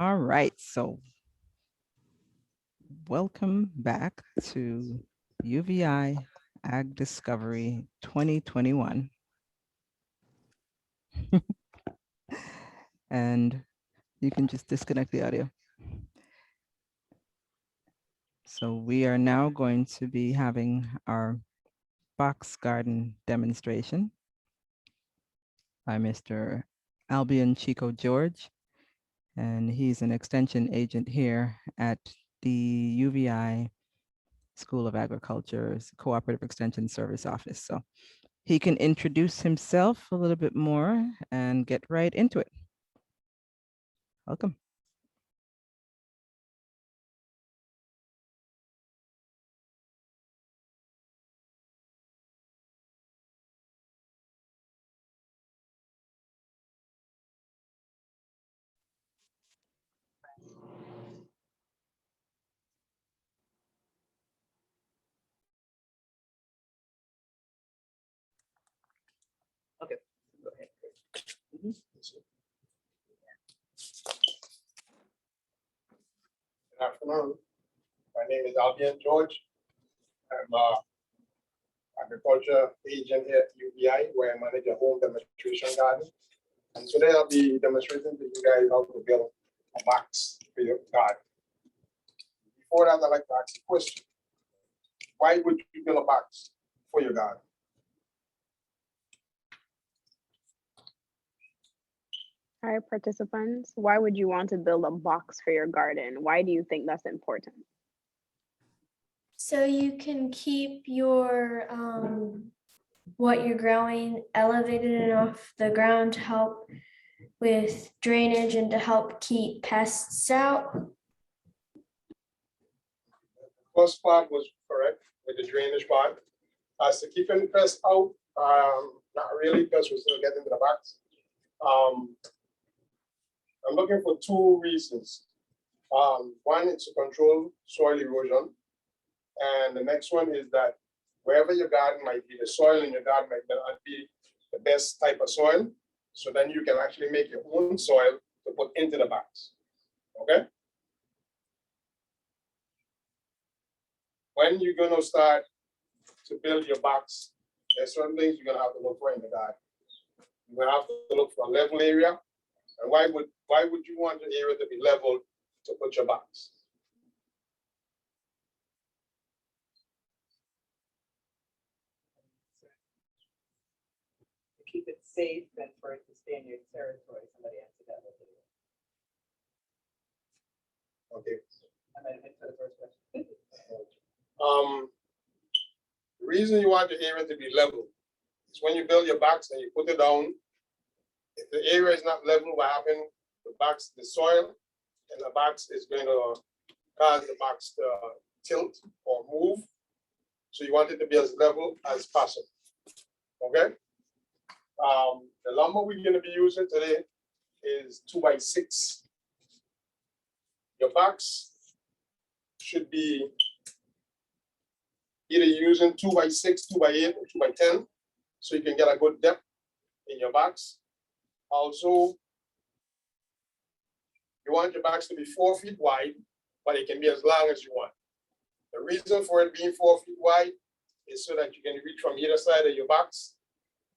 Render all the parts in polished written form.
All right, so welcome back to UVI AgDiscovery 2021. And you can just disconnect the audio. So we are now going to be having our box garden demonstration by Mr. Albion Chico George. And he's an extension agent here at the UVI School of Agriculture's Cooperative Extension Service Office. So he can introduce himself a little bit more and get right into it. Welcome. Okay, go ahead. Good afternoon. My name is Albion George. I'm agriculture agent here at UVI, where I manage a home demonstration garden. And today I'll be demonstrating to you guys how to build a box for your garden. Before that, I'd like to ask a question. Why would you build a box for your garden? Hi, participants. Why would you want to build a box for your garden? Why do you think that's important? So you can keep your what you're growing elevated and off the ground to help with drainage and to help keep pests out. First part was correct with the drainage part. As to keeping pests out, not really, because we're still getting to the box. I'm looking for two reasons. One is to control soil erosion. And the next one is that wherever your garden might be, the soil in your garden might not be the best type of soil. So then you can actually make your own soil to put into the box. Okay? When you're going to start to build your box, there's certain things you're going to have to look for in the garden. You're going to have to look for a level area. And why would you want the area to be leveled to put your box? To keep it safe and for it to stay in your territory. Somebody answered that. Okay. I might have answered the first question. The reason you want the area to be level is when you build your box and you put it down, if the area is not level, what happens? The soil in the box is going to cause the box to tilt or move. So you want it to be as level as possible. Okay? The lumber we're going to be using today is 2x6. Your box should be either using 2x6, 2x8, or 2x10, so you can get a good depth in your box. Also, you want your box to be 4 feet wide, but it can be as long as you want. The reason for it being 4 feet wide is so that you can reach from either side of your box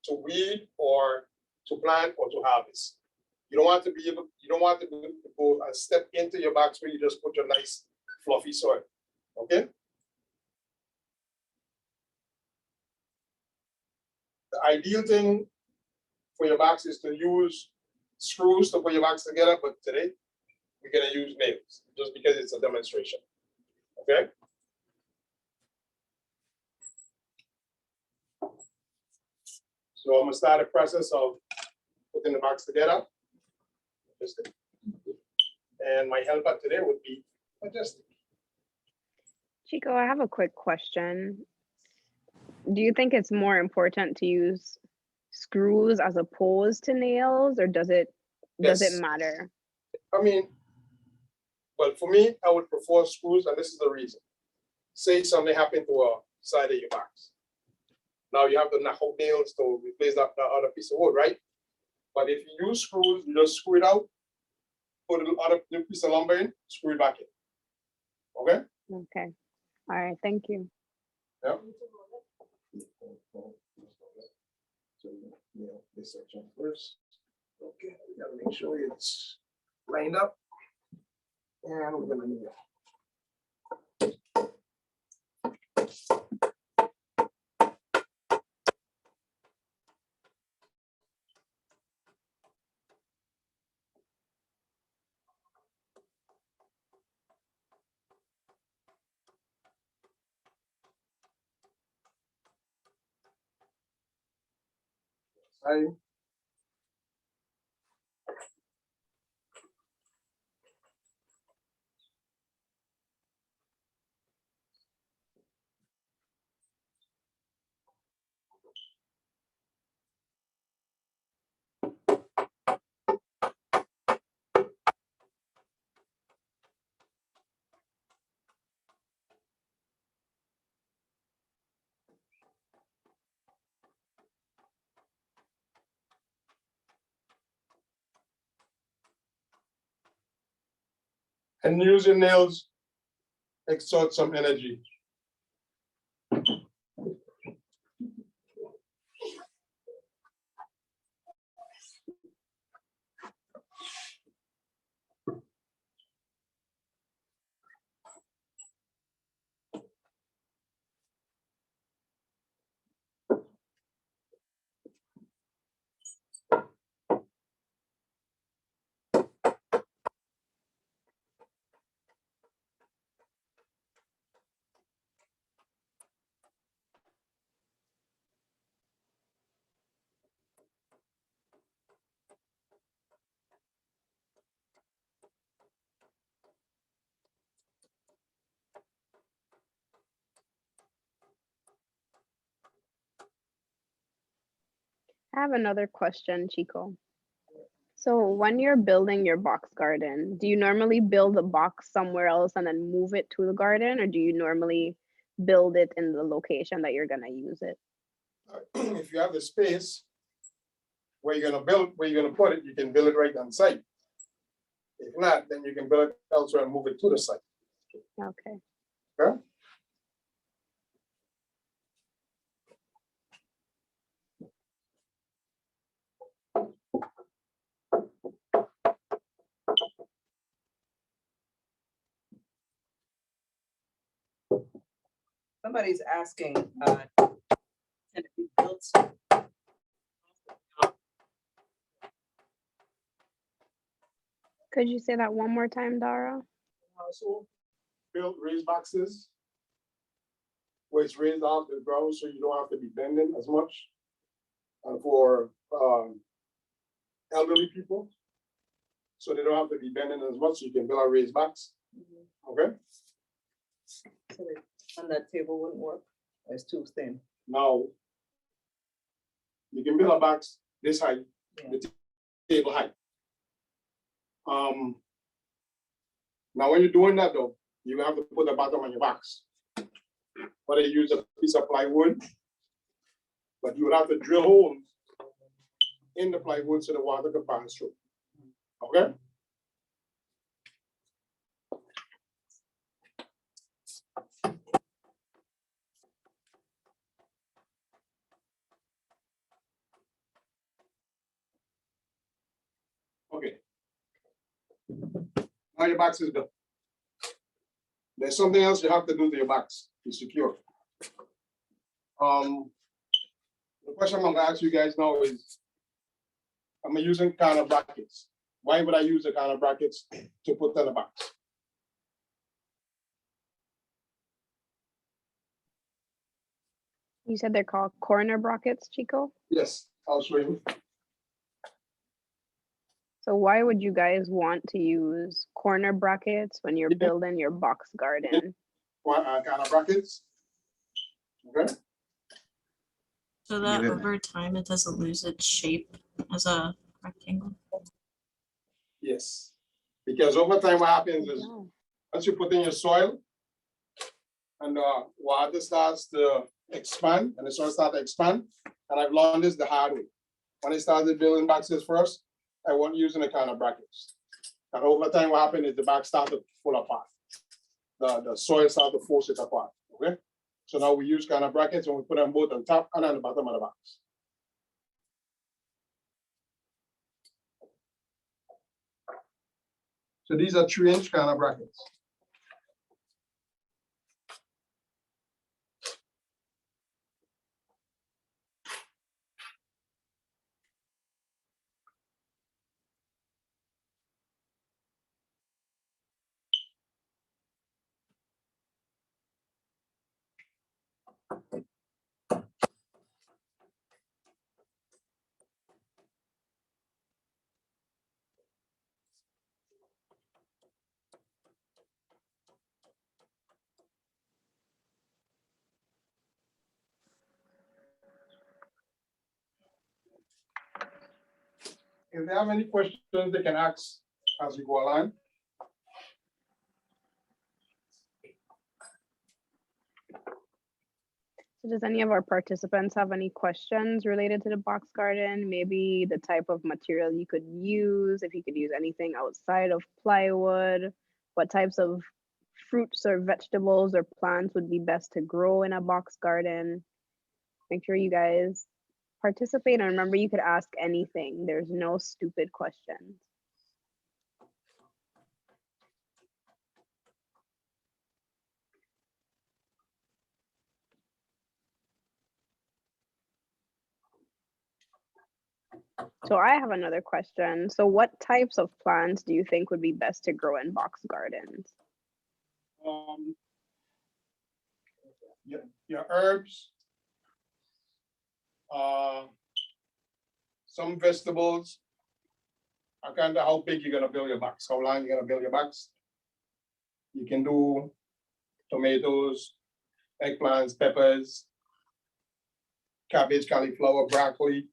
to weed or to plant or to harvest. You don't want to go a step into your box where you just put your nice fluffy soil. Okay? The ideal thing for your box is to use screws to put your box together, but today we're going to use nails just because it's a demonstration. Okay? So I'm going to start the process of putting the box together. And my helper today would be Majestic. Chico, I have a quick question. Do you think it's more important to use screws as opposed to nails, or does it matter? I mean, well, for me, I would prefer screws, and this is the reason. Say something happened to a side of your box. Now you have to knock out nails to replace that other piece of wood, right? But if you use screws, you just screw it out, put a other new piece of lumber in, screw it back in. Okay? Okay. All right. Thank you. Yeah. So, nail this section first. Okay, we gotta make sure it's lined up. And we're gonna nail. Side. And use your nails, exert some energy. I have another question, Chico. So when you're building your box garden, do you normally build the box somewhere else and then move it to the garden, or do you normally build it in the location that you're gonna use it? If you have the space where you're gonna build, where you're gonna put it, you can build it right on site. If not, then you can build it elsewhere and move it to the site. Okay. Okay? Somebody's asking, can it be built? Could you say that one more time, Dara? Also, build raised boxes where it's raised off the ground so you don't have to be bending as much. And for elderly people, so they don't have to be bending as much, so you can build a raised box. Okay? So that on that table wouldn't work, it's too thin. Now, you can build a box this height, Yeah. the table height. Now when you're doing that though, you have to put the bottom on your box. Whether you use a piece of plywood, but you would have to drill holes in the plywood so the water can pass through. Okay? Okay. Now your box is done. There's something else you have to do to your box to secure. The question I'm gonna ask you guys now is, I'm using counter brackets. Why would I use the counter brackets to put in the box? You said they're called corner brackets, Chico? Yes, I'll show you. So why would you guys want to use corner brackets when you're Yeah. building your box garden? Counter brackets. Okay. So that Yeah. over time it doesn't lose its shape as a rectangle. Yes. Because over time, what happens is Wow. once you put in your soil and water starts to expand and the soil starts to expand, and I've learned this the hard way. When I started building boxes first, I wasn't using the counter brackets. And over time, what happens is the bag starts to fall apart. The soil starts to force it apart. Okay. So now we use kind of brackets and we put them both on top and on the bottom of the box. So these are 3-inch kind of brackets. If they have any questions, they can ask as we go along. So does any of our participants have any questions related to the box garden? Maybe the type of material you could use, if you could use anything outside of plywood, what types of fruits or vegetables or plants would be best to grow in a box garden? Make sure you guys participate, and remember, you could ask anything. There's no stupid questions. So I have another question. So what types of plants do you think would be best to grow in box gardens? Your herbs, some vegetables. I kind of how big you're gonna build your box, how long you're gonna build your box. You can do tomatoes, eggplants, peppers, cabbage, cauliflower, broccoli.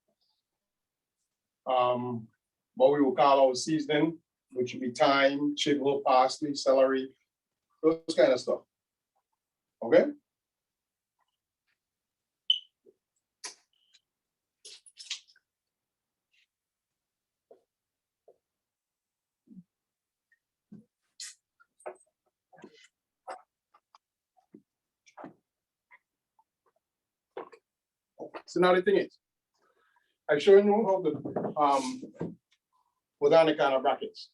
What we will call our seasoning, which would be thyme, chipotle, parsley, celery, those kind of stuff. Okay. So now the thing is, I showing you how to put on the kind of brackets.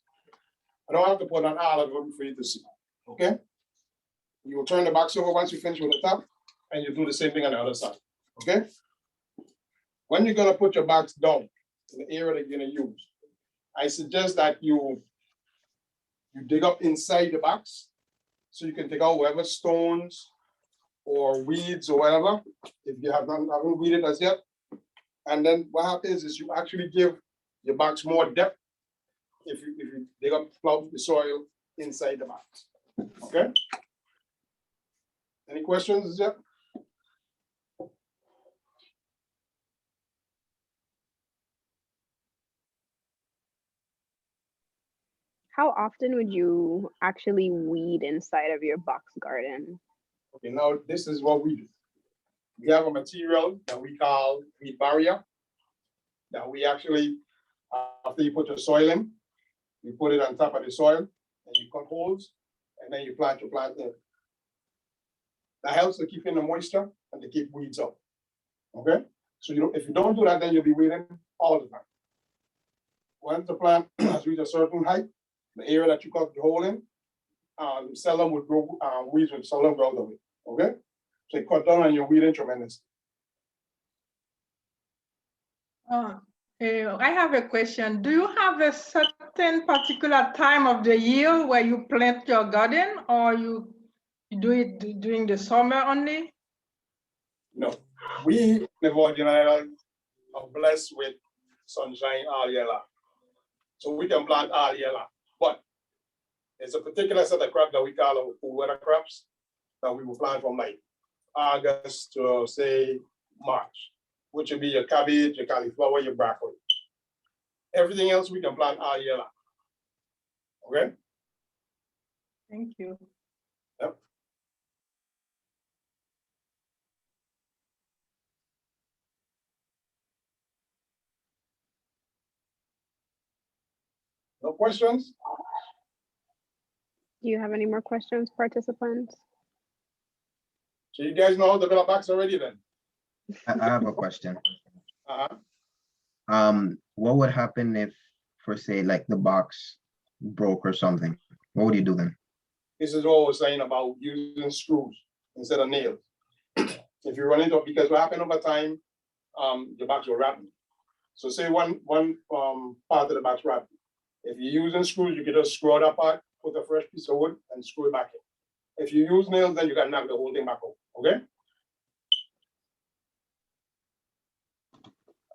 I don't have to put on all of them for you to see. Okay. You will turn the box over once you finish with the top, and you do the same thing on the other side. Okay. When you're gonna put your box down in the area that you're gonna use, I suggest that you dig up inside the box so you can take out whatever stones or weeds or whatever, if you haven't weeded as yet. And then what happens is you actually give your box more depth if you dig up, plow the soil inside the box. Okay? Any questions yet? How often would you actually weed inside of your box garden? Okay, now this is what we do. We have a material that we call weed barrier that we actually, after you put your soil in, you put it on top of the soil and you cut holes and then you plant your plant in. That helps to keep in the moisture and to keep weeds out. Okay? So if you don't do that, then you'll be weeding all the time. Once the plant has reached a certain height, the area that you cut the hole in, seldom would grow, weeds would seldom grow the way. Okay? So you cut down on your weeding tremendously. I have a question. Do you have a certain particular time of the year where you plant your garden, or you do it during the summer only? No, we live are blessed with sunshine all year long. So we can plant all year long. But there's a particular set of crops that we call our cool weather crops that we will plant from like August to say March, which will be your cabbage, your cauliflower, your broccoli. Everything else we can plant all year long. Okay? Thank you. Yep. No questions? Do you have any more questions, participants? So you guys know how to build a box already then? I have a question. Uh-huh. What would happen if, for say, like the box broke or something? What would you do then? This is what I was saying about using screws instead of nails. If you run into, because what happened over time, the box will rattle. So say one part of the box rattle. If you're using screws, you can just screw out that part, put a fresh piece of wood and screw it back in. If you use nails, then you can knock the whole thing back out, okay?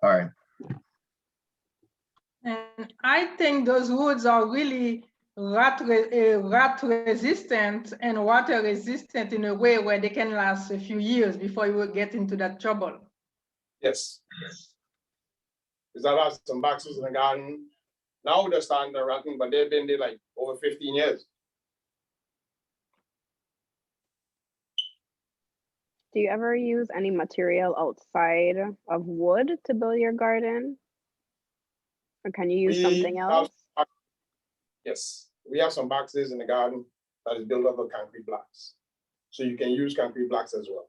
All right. And I think those woods are really rat resistant and water resistant in a way where they can last a few years before you will get into that trouble. Yes. Because I've had some boxes in the garden. Now they're starting to rotting, but they've been there like over 15 years. Do you ever use any material outside of wood to build your garden? Or can you use something else? Yes, we have some boxes in the garden that is built up of concrete blocks. So you can use concrete blocks as well.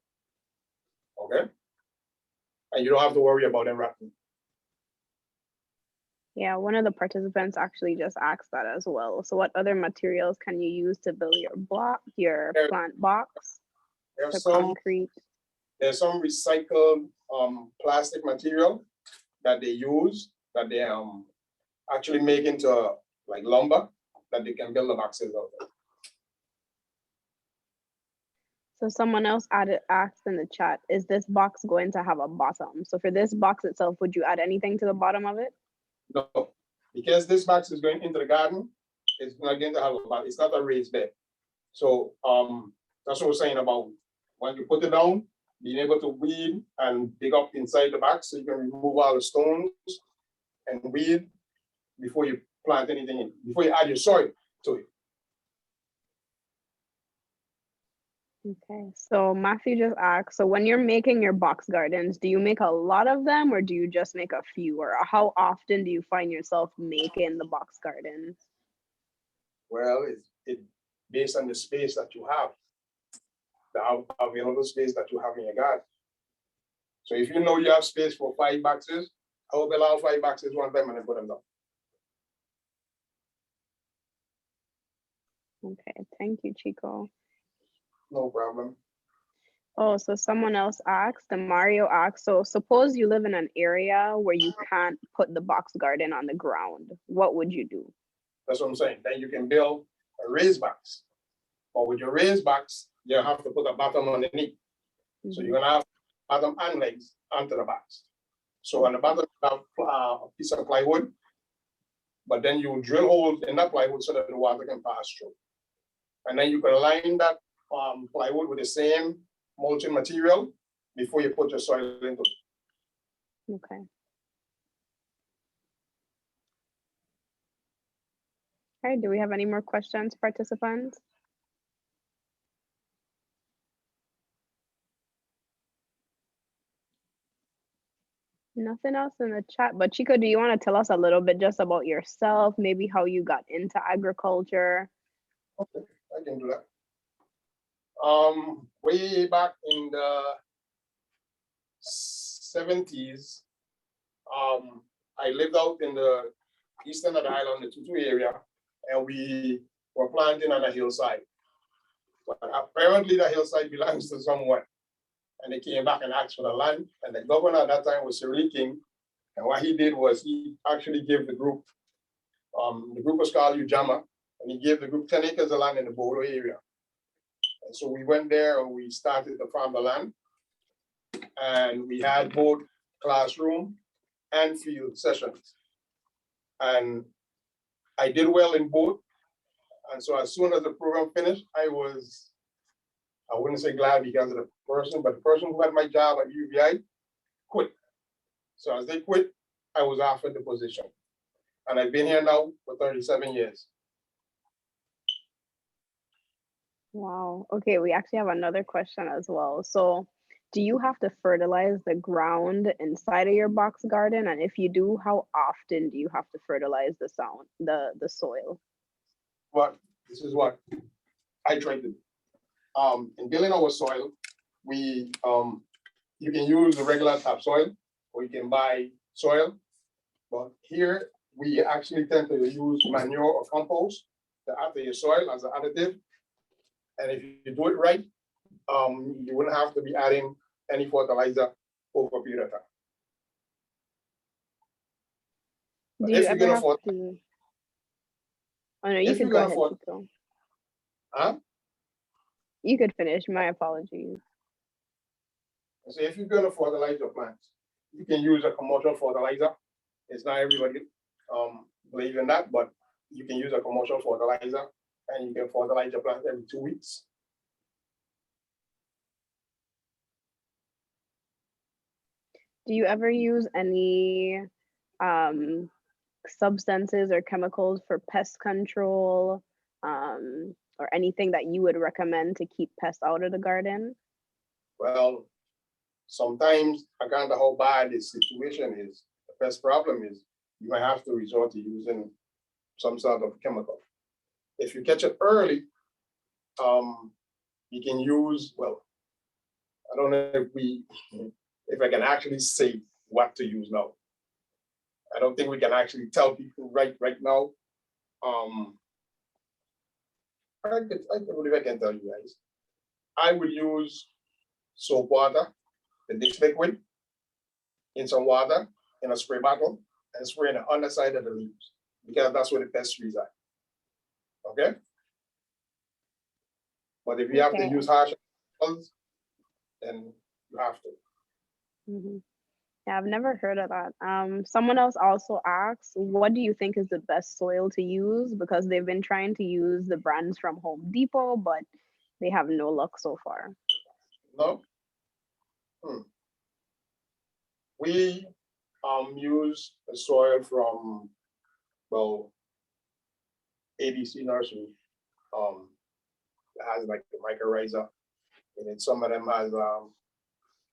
Okay? And you don't have to worry about them rotting. Yeah, one of the participants actually just asked that as well. So what other materials can you use to build your plant box? There's The concrete. There's some recycled plastic material that they use that they actually make into like lumber that they can build the boxes out of. So someone else asked in the chat, is this box going to have a bottom? So for this box itself, would you add anything to the bottom of it? No, because this box is going into the garden, it's not going to have a bottom. It's not a raised bed. So that's what we're saying about when you put it down, being able to weed and dig up inside the box so you can remove all the stones and weed before you plant anything in, before you add your soil to it. Okay, so Matthew just asked, so when you're making your box gardens, do you make a lot of them or do you just make a few? Or how often do you find yourself making the box gardens? Well, it's based on the space that you have, the available space that you have in your garden. So if you know you have space for 5 boxes, I will build all 5 boxes one time and then put them down. Okay, thank you, Chico. No problem. Oh, so someone else asked, and Mario asked, so suppose you live in an area where you can't put the box garden on the ground. What would you do? That's what I'm saying. Then you can build a raised box. But with your raised box, you have to put a bottom underneath. So you're gonna have bottom and legs onto the box. So on the bottom, you have a piece of plywood, but then you drill holes in that plywood so that the water can pass through. And then you can line that plywood with the same mulching material before you put your soil into it. Okay. All right, do we have any more questions, participants? Nothing else in the chat, but Chico, do you want to tell us a little bit just about yourself, maybe how you got into agriculture? Okay, I can do that. Way back in the 70s, I lived out in the eastern of the island, the Tutu area, and we were planting on a hillside. But apparently the hillside belongs to someone. And they came back and asked for the land. And the governor at that time was Sir King. And what he did was he actually gave the group was called Ujama, and he gave the group 10 acres of land in the Bodo area. And so we went there and we started to farm the land. And we had both classroom and field sessions. And I did well in both. And so as soon as the program finished, I wouldn't say glad because of the person, but the person who had my job at UVI quit. So as they quit, I was offered the position. And I've been here now for 37 years. Wow. Okay, we actually have another question as well. So do you have to fertilize the ground inside of your box garden? And if you do, how often do you have to fertilize the soil? But this is what I try to do. In building our soil, we you can use the regular topsoil or you can buy soil. But here we actually tend to use manure or compost to add to your soil as an additive. And if you do it right, you wouldn't have to be adding any fertilizer over a period of time. Do you If you ever can have afford, to? Oh no, you if could you go can ahead, afford, Chico. huh? You could finish. My apologies. So if you're gonna fertilize your plants, you can use a commercial fertilizer. It's not everybody believe in that, but you can use a commercial fertilizer and you can fertilize your plants every 2 weeks. Do you ever use any substances or chemicals for pest control, or anything that you would recommend to keep pests out of the garden? Well, sometimes according to how bad the situation is, the pest problem is, you might have to resort to using some sort of chemical. If you catch it early, you can use, well, I don't know if I can actually say what to use now. I don't think we can actually tell people right now. I believe I can tell you guys. I would use soap water, the dish liquid, in some water in a spray bottle and spray in the underside of the leaves because that's where the pests reside. Okay? But if you have to Okay. use harsh chemicals, then you have to. Mhm. Yeah, I've never heard of that. Someone else also asks, what do you think is the best soil to use? Because they've been trying to use the brands from Home Depot, but they have no luck so far. No? We use the soil from, well, ABC Nursery. It has like the mycorrhiza, and then some of them has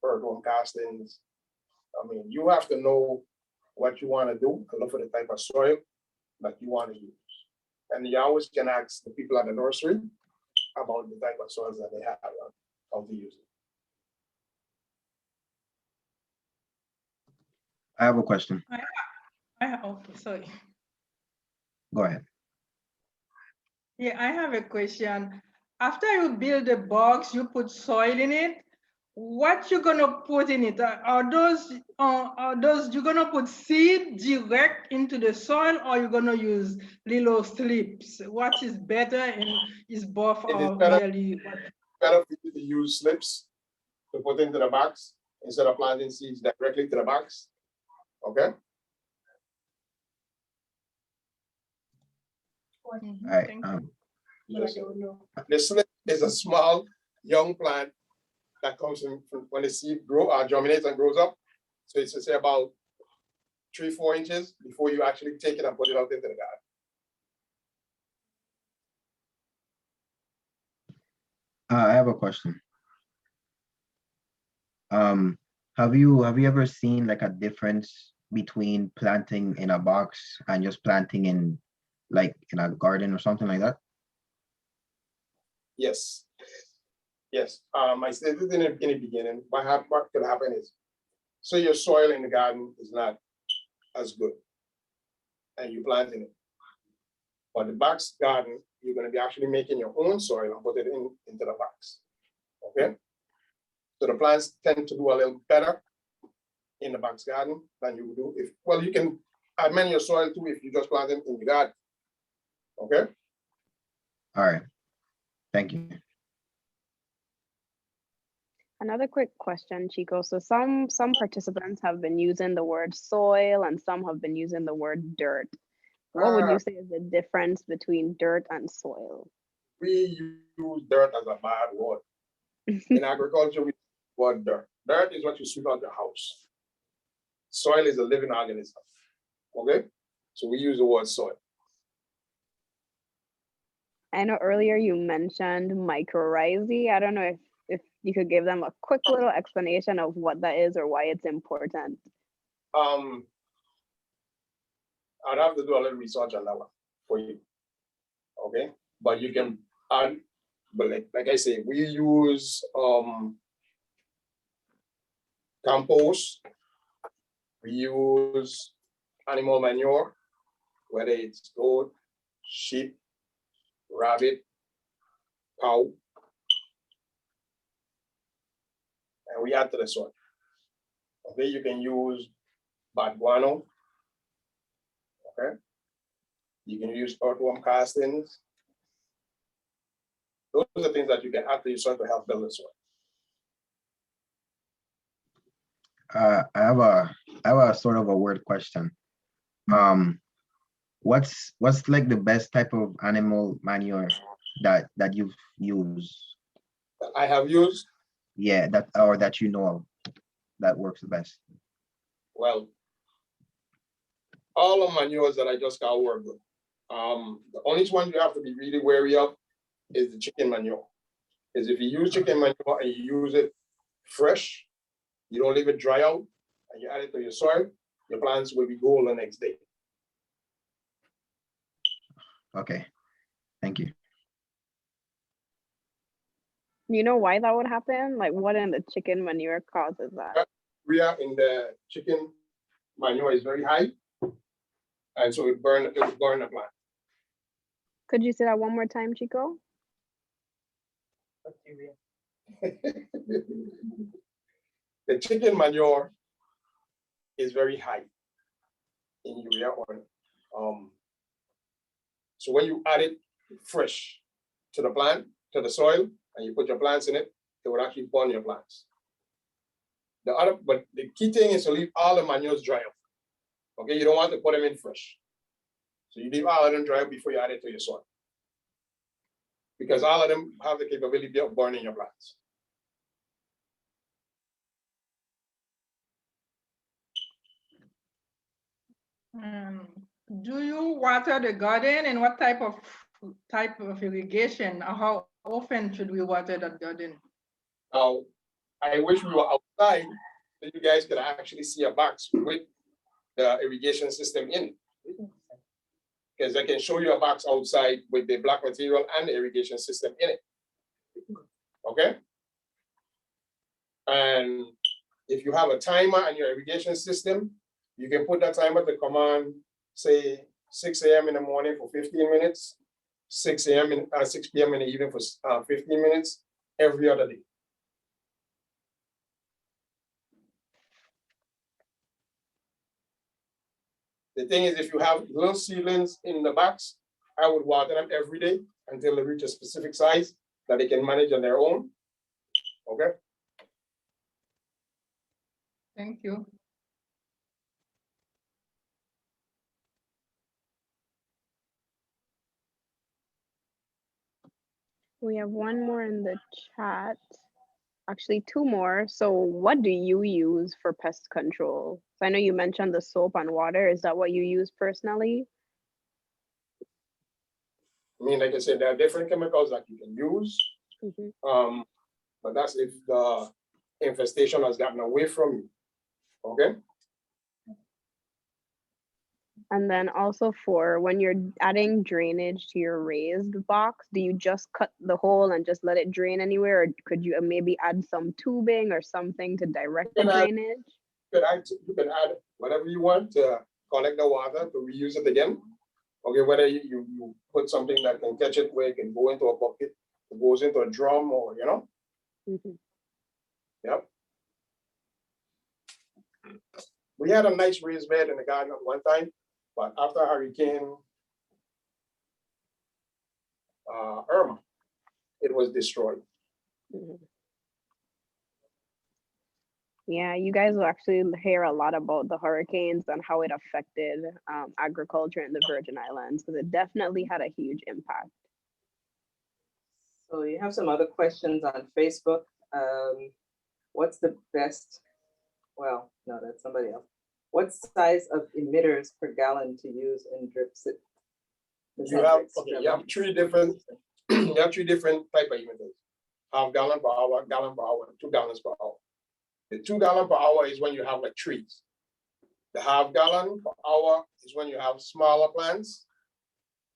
earthworm castings. I mean, you have to know what you want to do and look for the type of soil that you want to use. And you always can ask the people at the nursery about the type of soils that they have, how to use it. I have a question. Okay, sorry. Go ahead. Yeah, I have a question. After you build a box, you put soil in it. What you gonna put in it? Are those you gonna put seed direct into the soil, or you gonna use little slips? What is better, and is both It is are better, really? better for you to use slips to put into the box instead of planting seeds directly to the box. Okay? All right. Thank you. Yes. The slip is a small young plant that comes from when the seed germinates and grows up. So it's to say about 3-4 inches before you actually take it and put it out into the garden. I have a question. Have you ever seen like a difference between planting in a box and just planting in like in a garden or something like that? Yes. Yes. I said this in the beginning. What could happen is, so your soil in the garden is not as good and you plant in it. But the box garden, you're going to be actually making your own soil and put it into the box. Okay? So the plants tend to do a little better in the box garden than you would do if, well, you can amend your soil too if you just plant them in the garden. Okay? All right. Thank you. Another quick question, Chico. So some participants have been using the word soil and some have been using the word dirt. What would you say is the difference between dirt and soil? We use dirt as a bad word. In agriculture, we use the word dirt. Dirt is what you sweep out your house. Soil is a living organism. Okay? So we use the word soil. I know earlier you mentioned mycorrhizae. I don't know if you could give them a quick little explanation of what that is or why it's important. I'd have to do a little research on that one for you. Okay? but you can add, but like I say, we use compost, we use animal manure, whether it's goat, sheep, rabbit, cow, and we add to the soil. Okay, you can use bad guano. Okay, you can use earthworm castings. Those are the things that you can add to your soil to help build the soil. I have a sort of a word question. What's like the best type of animal manure that you've used? That I have used, Yeah, that you know of that works the best. well, all the manures that I just got work with. The only one you have to be really wary of is the chicken manure. Is if you use chicken manure and you use it fresh, you don't leave it dry out, and you add it to your soil, your plants will be gold the next day. Okay, thank you. You know why that would happen? Like what in the chicken manure causes that? Urea in the chicken manure is very high, and so it will burn the plant. Could you say that one more time, Chico? The chicken manure is very high in urea oil. So when you add it fresh to the plant, to the soil, and you put your plants in it, it will actually burn your plants. But the key thing is to leave all the manures dry up. Okay, you don't want to put them in fresh. So you leave all of them dry up before you add it to your soil. Because all of them have the capability of burning your plants. Do you water the garden, and what type of irrigation? Or how often should we water that garden? Now, I wish we were outside so you guys could actually see a box with the irrigation system in it. Because I can show you a box outside with the black material and the irrigation system in it. Okay? And if you have a timer on your irrigation system, you can put that timer to come on, say 6 a.m. in the morning for 15 minutes, 6 p.m. in the evening for 15 minutes every other day. The thing is, if you have little seedlings in the box, I would water them every day until they reach a specific size that they can manage on their own. Okay? Thank you. We have one more in the chat. Actually, two more. So what do you use for pest control? So I know you mentioned the soap and water. Is that what you use personally? I mean, like I said, there are different chemicals that you can use. Mm-hmm. But that's if the infestation has gotten away from you. Okay? And then also for when you're adding drainage to your raised box, do you just cut the hole and just let it drain anywhere? Or could you maybe add some tubing or something to direct the drainage? You can add whatever you want to collect the water to reuse it again. Okay, whether you put something that can catch it where it can go into a bucket, it goes into a drum, or you know. Mm-hmm. Yep. We had a nice raised bed in the garden at one time, but after Hurricane Irma, it was destroyed. Mm-hmm. Yeah, you guys will actually hear a lot about the hurricanes and how it affected agriculture in the Virgin Islands, because it definitely had a huge impact. So you have some other questions on Facebook. What's the best, well, no, that's somebody else. What size of emitters per gallon to use in drip sit? You have three different type of emitters. Half gallon per hour, 2 gallons per hour. The 2 gallon per hour is when you have like trees. The half gallon per hour is when you have smaller plants.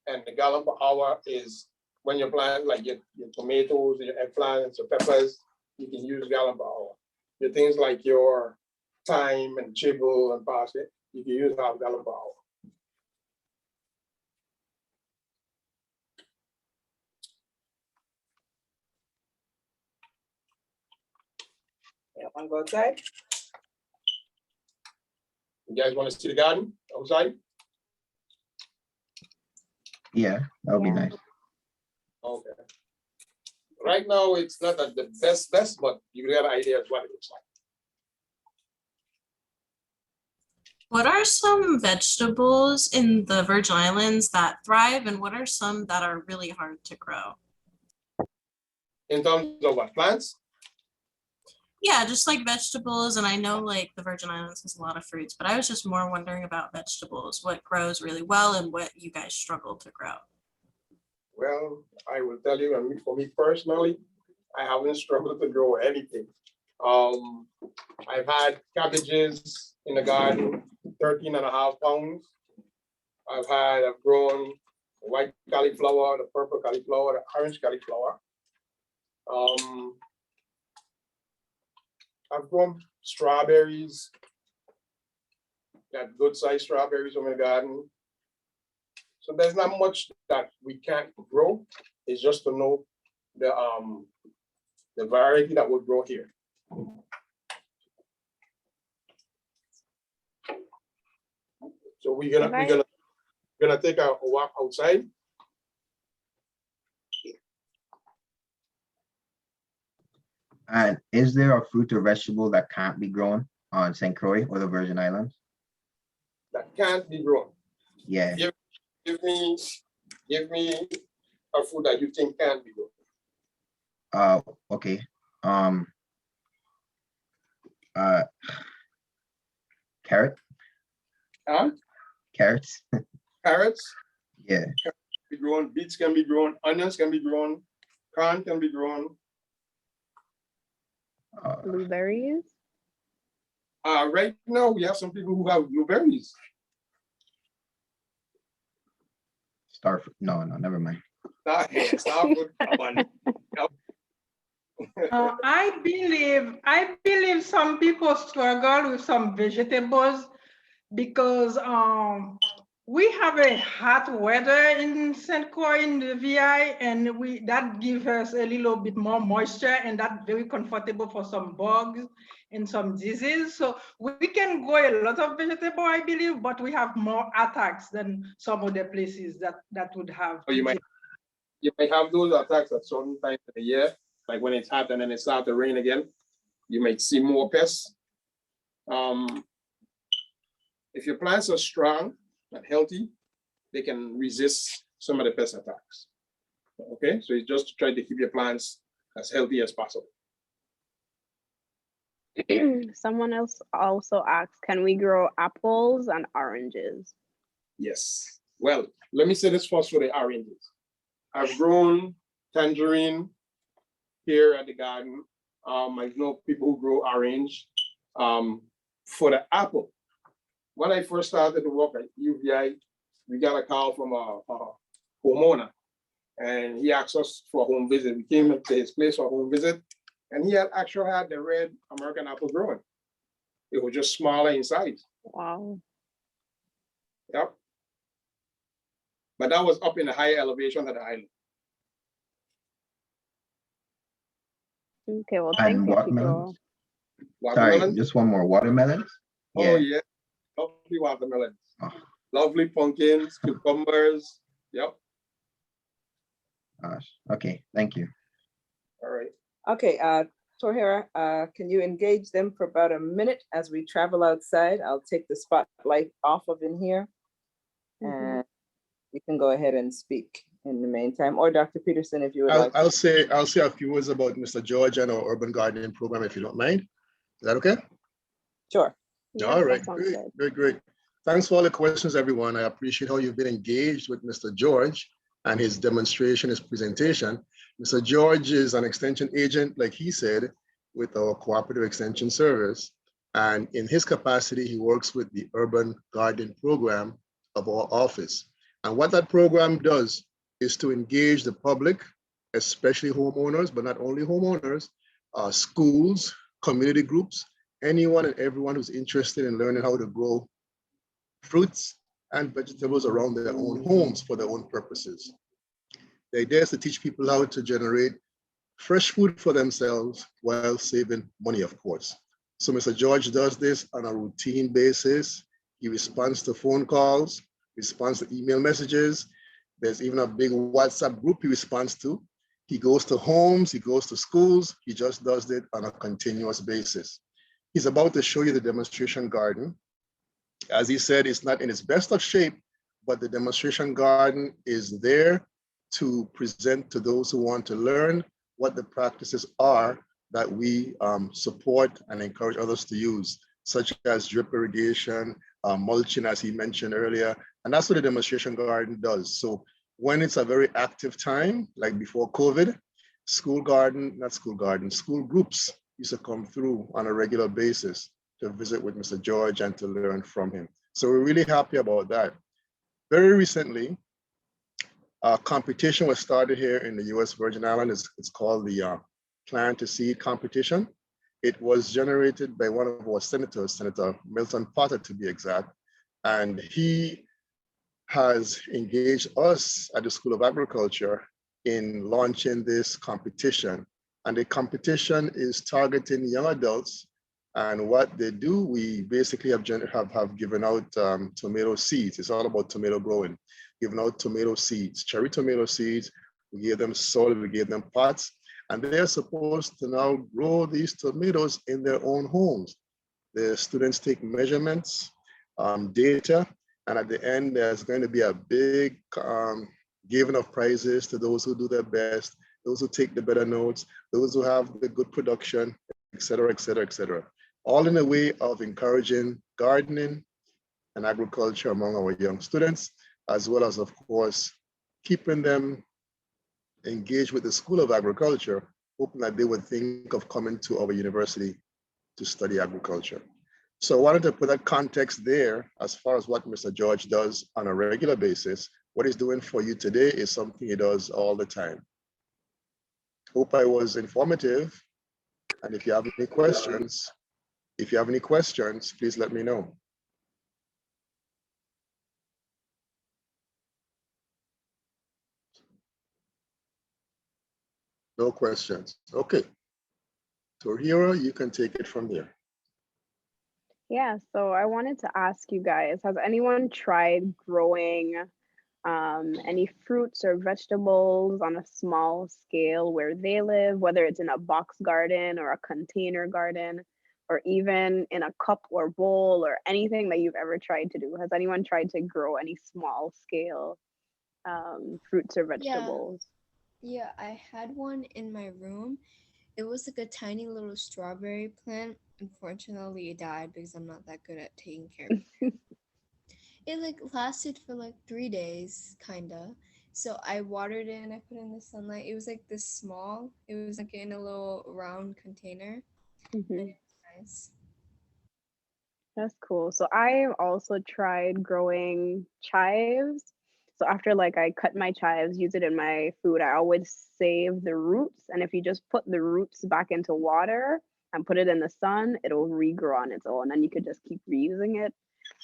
And the gallon per hour is when you plant like your tomatoes, your eggplants, your peppers, you can use gallon per hour. Your things like your thyme and chible and parsley, you can use half gallon per hour. Yeah, want to go outside? You guys want to see the garden outside? Yeah, that would be Yeah. nice. Okay. Right now, it's not at the best, but you get an idea of what it looks like. What are some vegetables in the Virgin Islands that thrive, and what are some that are really hard to grow? In terms of what, plants? Yeah, just like vegetables, and I know like the Virgin Islands has a lot of fruits, but I was just more wondering about vegetables, what grows really well and what you guys struggle to grow. Well, I will tell you, and for me personally, I haven't struggled to grow anything. I've had cabbages in the garden, 13.5 pounds. I've grown white cauliflower, the purple cauliflower, the orange cauliflower. I've grown strawberries, got good sized strawberries in my garden. So there's not much that we can't grow. It's just to know the variety that will grow here. So we're gonna take a walk outside. And is there a fruit or vegetable that can't be grown on St. Croix or the Virgin Islands? That can't be grown. Yeah. Give me a food that you think can be grown. Okay. Carrot? Huh? Carrots? Carrots Yeah. can be grown, beets can be grown, onions can be grown, corn can be grown. Blueberries. Right now we have some people who have blueberries. Starfruit? No, never mind. Starfruit, one. I believe some people struggle with some vegetables because we have a hot weather in St. Croix in the VI, and that gives us a little bit more moisture, and that's very comfortable for some bugs and some disease. So we can grow a lot of vegetable, I believe, but we have more attacks than some other places that would have. So you might have those attacks at certain times of the year, like when it's hot and then it starts to rain again. You might see more pests. If your plants are strong and healthy, they can resist some of the pest attacks. Okay, so it's just to try to keep your plants as healthy as possible. Someone else also asked, can we grow apples and oranges? Yes. Well, let me say this first for the oranges. I've grown tangerine here at the garden. I know people who grow orange. For the apple, when I first started to work at UVI, we got a call from a homeowner, and he asked us for a home visit. We came to his place for a home visit, and he had actually had the red American apple growing. It was just smaller in size. Wow. Yep. But that was up in the higher elevation of the island. Okay, well, thank And you, watermelons? Chico. Sorry, Watermelon? just one more. Watermelons? Oh, yeah. Lovely watermelons. Oh. Lovely pumpkins, cucumbers. Yep. Gosh. Okay, thank you. All right. Okay, Tohira, can you engage them for about a minute as we travel outside? I'll take the spotlight off of in here. And you can go ahead and speak in the meantime, or Dr. Peterson, if you would like. I'll say a few words about Mr. George and our urban gardening program, if you don't mind. Is that okay? Sure. Yes, All right, that sounds good. great. Thanks for all the questions, everyone. I appreciate how you've been engaged with Mr. George and his demonstration, his presentation. Mr. George is an extension agent, like he said, with our Cooperative Extension Service. And in his capacity, he works with the Urban Gardening Program of our office. And what that program does is to engage the public, especially homeowners, but not only homeowners, schools, community groups, anyone and everyone who's interested in learning how to grow fruits and vegetables around their own homes for their own purposes. The idea is to teach people how to generate fresh food for themselves while saving money, of course. So Mr. George does this on a routine basis. He responds to phone calls, responds to email messages. There's even a big WhatsApp group he responds to. He goes to homes, he goes to schools. He just does it on a continuous basis. He's about to show you the demonstration garden. As he said, it's not in its best of shape, but the demonstration garden is there to present to those who want to learn what the practices are that we support and encourage others to use, such as drip irrigation, mulching, as he mentioned earlier. And that's what the demonstration garden does. So when it's a very active time, like before COVID, school groups used to come through on a regular basis to visit with Mr. George and to learn from him. So we're really happy about that. Very recently, a competition was started here in the US Virgin Islands. It's called the Plant to Seed competition. It was generated by one of our senators, Senator Milton Potter to be exact, and he has engaged us at the School of Agriculture in launching this competition. And the competition is targeting young adults. And what they do, we basically have given out tomato seeds. It's all about tomato growing, giving out tomato seeds, cherry tomato seeds. We gave them soil, we gave them pots, and they're supposed to now grow these tomatoes in their own homes. The students take measurements, data, and at the end, there's going to be a big giving of prizes to those who do their best, those who take the better notes, those who have the good production, et cetera, et cetera, et cetera. All in a way of encouraging gardening and agriculture among our young students, as well as, of course, keeping them engaged with the School of Agriculture, hoping that they would think of coming to our university to study agriculture. So I wanted to put that context there as far as what Mr. George does on a regular basis. What he's doing for you today is something he does all the time. Hope I was informative. And if you have any questions, please let me know. No questions. Okay. Torhira, you can take it from there. Yeah, so I wanted to ask you guys, has anyone tried growing any fruits or vegetables on a small scale where they live, whether it's in a box garden or a container garden, or even in a cup or bowl, or anything that you've ever tried to do? Has anyone tried to grow any small scale fruits or vegetables? Yeah, I had one in my room. It was like a tiny little strawberry plant. Unfortunately, it died because I'm not that good at taking care of it. It like lasted for like 3 days, kinda. So I watered it and I put it in the sunlight. It was like this small. It was like in a little round container. And it was nice. That's cool. So I also tried growing chives. So after like I cut my chives, use it in my food, I always save the roots. And if you just put the roots back into water and put it in the sun, it'll regrow on its own and you could just keep reusing it.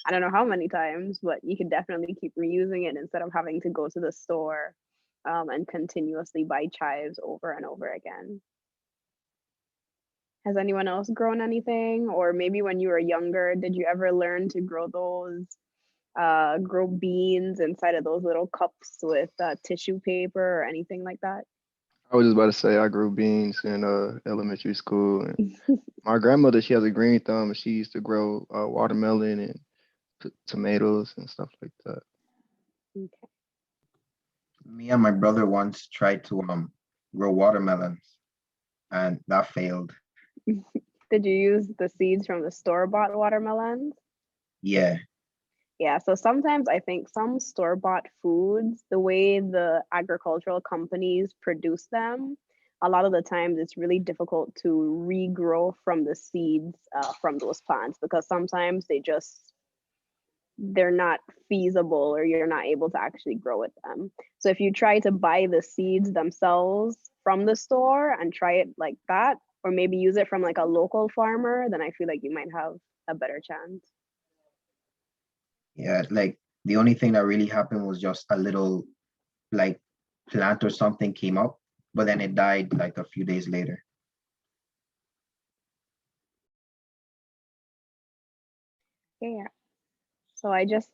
I don't know how many times, but you can definitely keep reusing it instead of having to go to the store and continuously buy chives over and over again. Has anyone else grown anything? Or maybe when you were younger, did you ever learn to grow grow beans inside of those little cups with tissue paper or anything like that? I was just about to say I grew beans in elementary school. And my grandmother, she has a green thumb, and she used to grow watermelon and tomatoes and stuff like that. Okay. Me and my brother once tried to grow watermelons, and that failed. Did you use the seeds from the store-bought watermelons? Yeah. Yeah, so sometimes I think some store-bought foods, the way the agricultural companies produce them, a lot of the times it's really difficult to regrow from the seeds from those plants, because sometimes they just they're not feasible or you're not able to actually grow with them. So if you try to buy the seeds themselves from the store and try it like that, or maybe use it from like a local farmer, then I feel like you might have a better chance. Yeah, like the only thing that really happened was just a little like plant or something came up, but then it died like a few days later. Yeah. So I just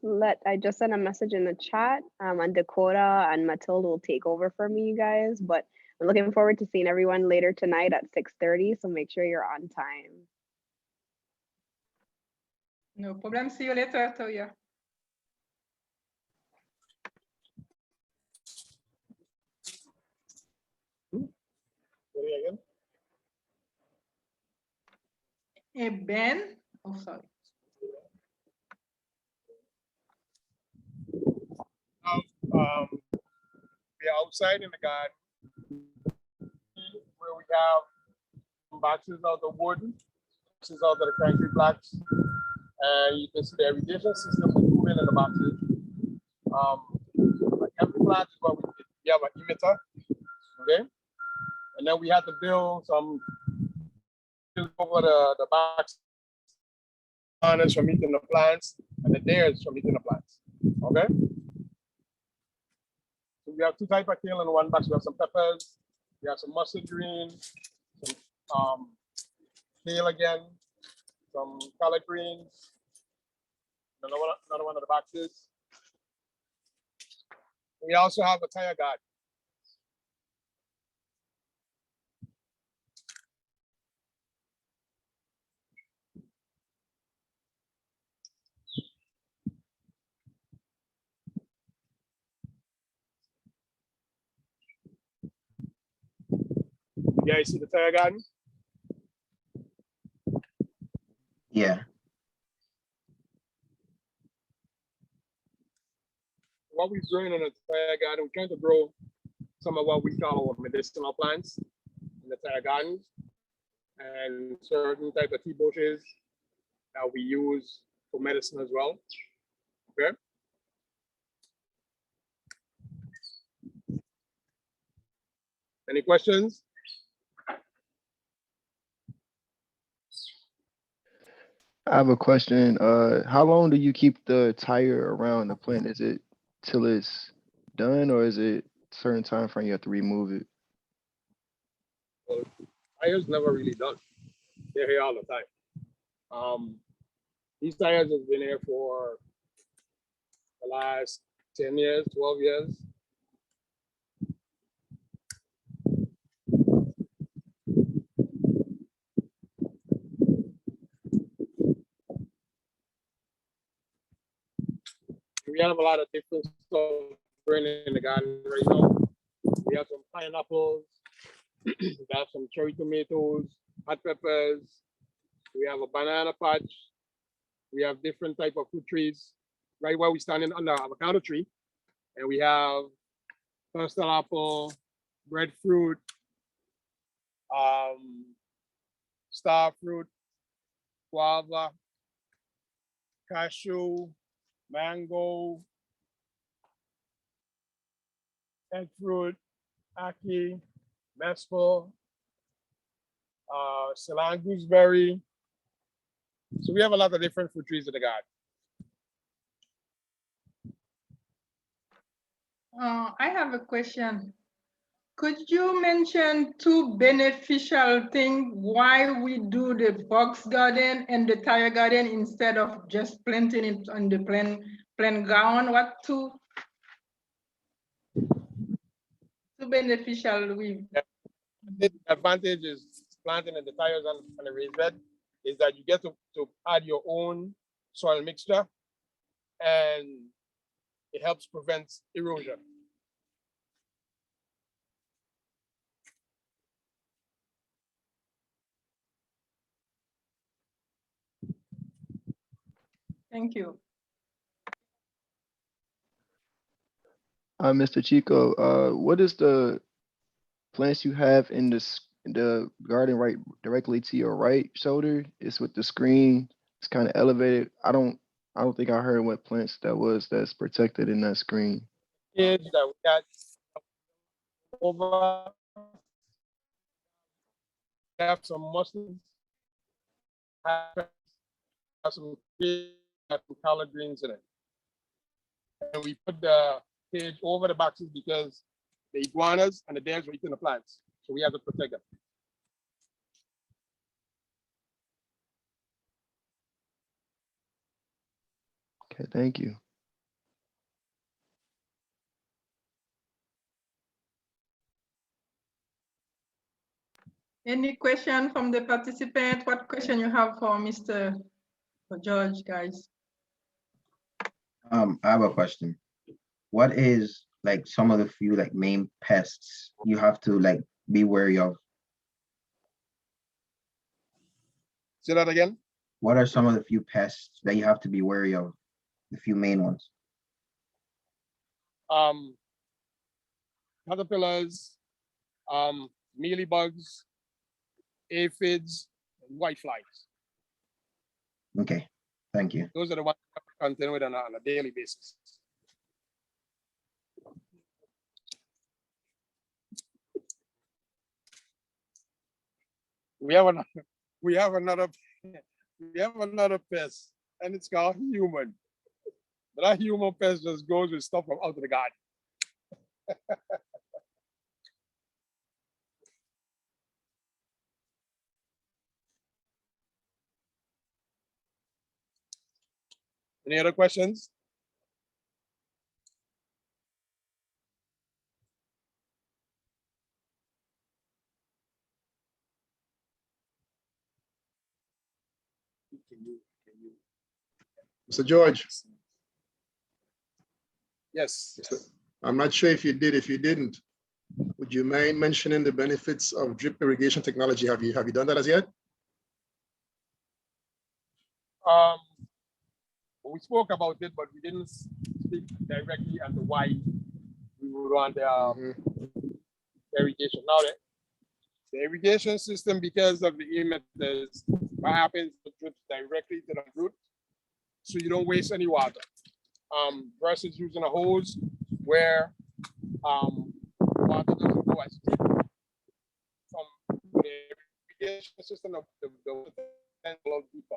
sent a message in the chat, and Dakota and Matilda will take over for me, you guys. But I'm looking forward to seeing everyone later tonight at 6:30. So make sure you're on time. No problem. See you later, Toya. Again? Hey, Ben. Oh, sorry. We're outside in the garden where we have boxes out of wood, boxes out of the concrete blocks, and you can see the irrigation system moving in the boxes. Like every plant is what we have an emitter, okay? And then we have to build some over the box harness from eating the plants and the dares from eating the plants, okay? So we have two types of kale in one box. We have some peppers, we have some mustard green, some kale again, some collard greens, another one of the boxes. We also have a tire garden. You guys see the tire garden? Yeah. What we're growing in the tire garden, we're trying to grow some of what we call our medicinal plants in the tire garden, and certain type of tea bushes that we use for medicine as well. Okay. Any questions? I have a question. How long do you keep the tire around the plant? Is it till it's done, or is it certain time frame you have to remove it? Well, tires never really done. They're here all the time. These tires have been here for the last 10 years, 12 years. We have a lot of different stuff growing in the garden right now. We have some pineapples, we have some cherry tomatoes, hot peppers, we have a banana patch, we have different type of fruit trees. Right where we standing under avocado tree, and we have pastel apple, breadfruit, star fruit, guava, cashew, mango, egg fruit, ackee, mescal, Ceylon gooseberry. So we have a lot of different fruit trees in the garden. I have a question. Could you mention two beneficial things why we do the box garden and the tire garden instead of just planting it on the plain ground? What two beneficial we? The advantage is planting in the tires on the raised bed is that you get to add your own soil mixture, and it helps prevent erosion. Thank you. Mr. Chico, what is the plants you have in the garden right directly to your right shoulder? It's with the screen. It's kind of elevated. I don't I don't think I heard what plants that's protected in that screen. Cage that we got over, we have some mushrooms, have some cage, have some collard greens in it. And we put the cage over the boxes because the iguanas and the bears were eating the plants. So we have to protect them. Okay, thank you. Any question from the participant? What question you have for Mr. George, guys? I have a question. What is like some of the few like main pests you have to like be wary of? Say that again. What are some of the few pests that you have to be wary of? The few main ones. Caterpillars, mealybugs, aphids, and whiteflies. Okay, thank you. Those are the ones we have to contend with on a daily basis. We have another pest, and it's called human. But that human pest just goes with stuff from out of the garden. Any other questions? Mr. George, Yes. I'm not sure if you did. If you didn't, would you mind mentioning the benefits of drip irrigation technology? Have you done that as yet? We spoke about it, but we didn't speak directly on the why we would want the irrigation. Now, the irrigation system, because of the emitters, what happens, it drips directly to the root, so you don't waste any water. Versus using a hose where water doesn't go as deep. From the irrigation system, the water tends a lot deeper.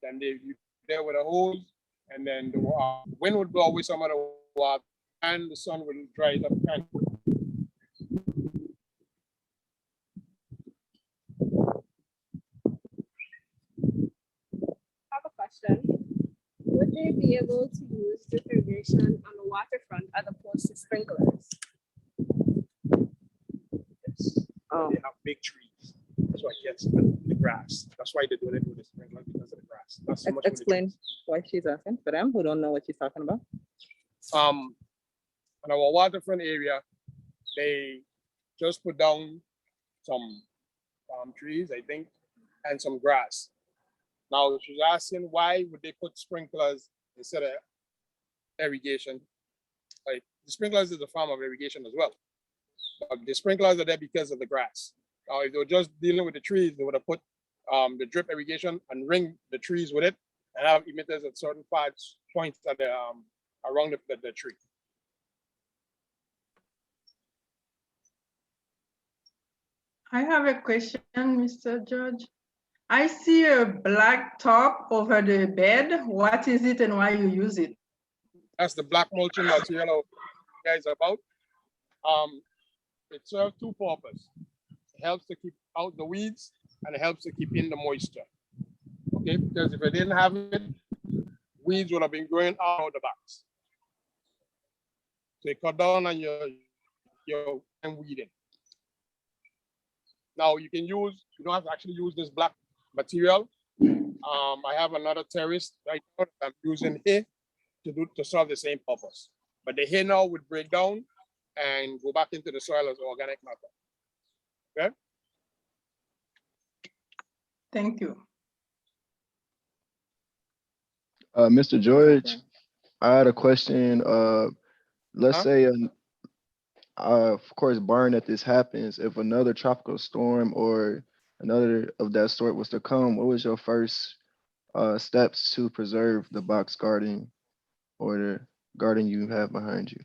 Then you there with a hose, and then the wind would blow away some of the water, and the sun will dry it up. I have a question. Would they be able to use drip irrigation on the waterfront as opposed to sprinklers? Yes. They have big trees. That's why it gets the grass. That's why they do it with the sprinkler, because of the grass. Not so much Explain why she's asking for them who don't know what she's talking about. On our waterfront area, they just put down some palm trees, I think, and some grass. Now she's asking why would they put sprinklers instead of irrigation? Like the sprinklers is a form of irrigation as well. But the sprinklers are there because of the grass. Now, if they were just dealing with the trees, they would have put the drip irrigation and ring the trees with it and have emitters at certain points at the, around the tree. I have a question, Mr. George. I see a black top over the bed. What is it and why you use it? That's the black mulching material guys about. It serves two purposes. It helps to keep out the weeds and it helps to keep in the moisture. Okay, because if I didn't have it, weeds would have been growing out of the box. So you cut down on your weeding. Now you don't have to actually use this black material. I have another terrace right now that I'm using here to serve the same purpose. But the hay now would break down and go back into the soil as organic matter. Okay? Thank you. Mr. George, I had a question. Let's say, of course, barring that this happens, if another tropical storm or another of that sort was to come, what was your first steps to preserve the box garden or the garden you have behind you?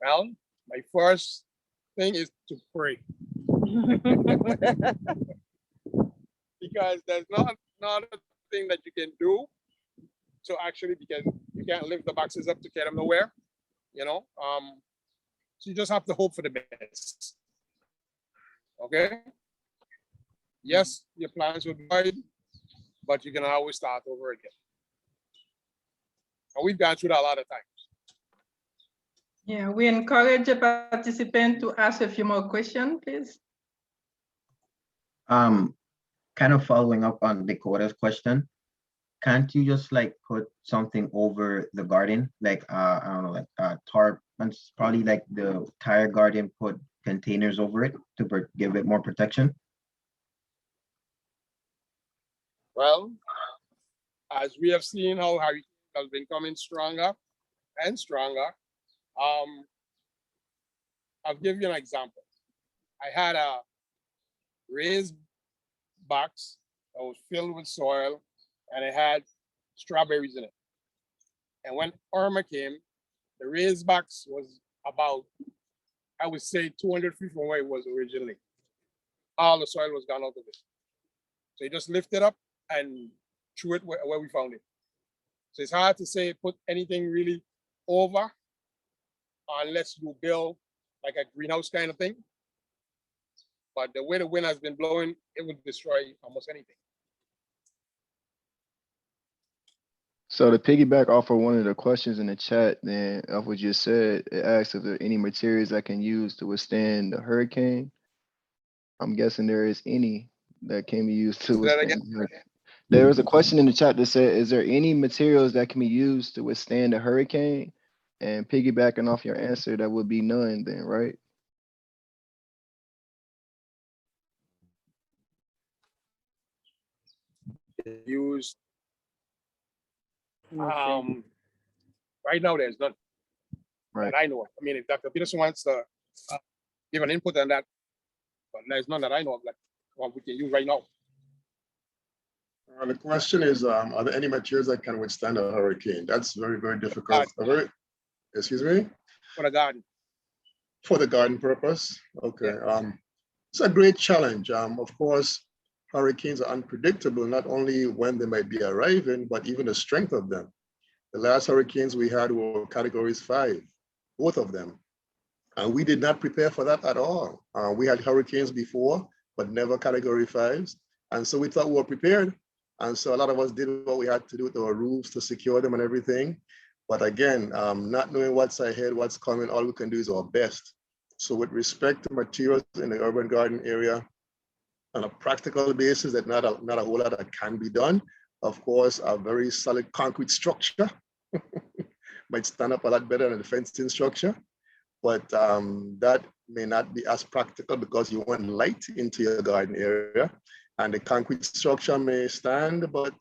Well, my first thing is to pray. Because there's not a thing that you can do to actually, because you can't lift the boxes up to get them nowhere, you know. So you just have to hope for the best. Okay. Yes, your plans will be died, but you can always start over again. And we've gone through that a lot of times. Yeah, we encourage a participant to ask a few more questions, please. Kind of following up on Dakota's question, can't you just like put something over the garden, like I don't know, like tarp, and probably like the entire garden, put containers over it to give it more protection? Well, as we have seen how hurricane has been coming stronger and stronger, I'll give you an example. I had a raised box that was filled with soil and it had strawberries in it. And when Irma came, the raised box was about, I would say, 200 feet from where it was originally. All the soil was gone out of it. So you just lift it up and threw it where we found it. So it's hard to say put anything really over unless you build like a greenhouse kind of thing. But the way the wind has been blowing, it would destroy almost anything. So to piggyback off of one of the questions in the chat, then of what you said, it asks if there are any materials I can use to withstand the hurricane. I'm guessing there is any that can be used to withstand the hurricane. There was a question in the chat that said, is there any materials that can be used to withstand a hurricane? And piggybacking off your answer, that would be none then, right? Used right now there's none. Right. That I know of. I mean, if Dr. Peterson wants to give an input on that, but there's none that I know of, like what we can use right now. The question is, are there any materials that can withstand a hurricane? That's very, very difficult. Excuse me? For the garden. For the garden purpose? Okay. Yeah. It's a great challenge. Of course, hurricanes are unpredictable, not only when they might be arriving, but even the strength of them. The last hurricanes we had were categories 5, both of them. And we did not prepare for that at all. We had hurricanes before, but never category 5s. And so we thought we were prepared. And so a lot of us did what we had to do with our roofs to secure them and everything. But again, not knowing what's ahead, what's coming, all we can do is our best. So with respect to materials in the urban garden area, on a practical basis, that not a whole lot that can be done. Of course, a very solid concrete structure might stand up a lot better than a fencing structure, but that may not be as practical because you want light into your garden area. And the concrete structure may stand, but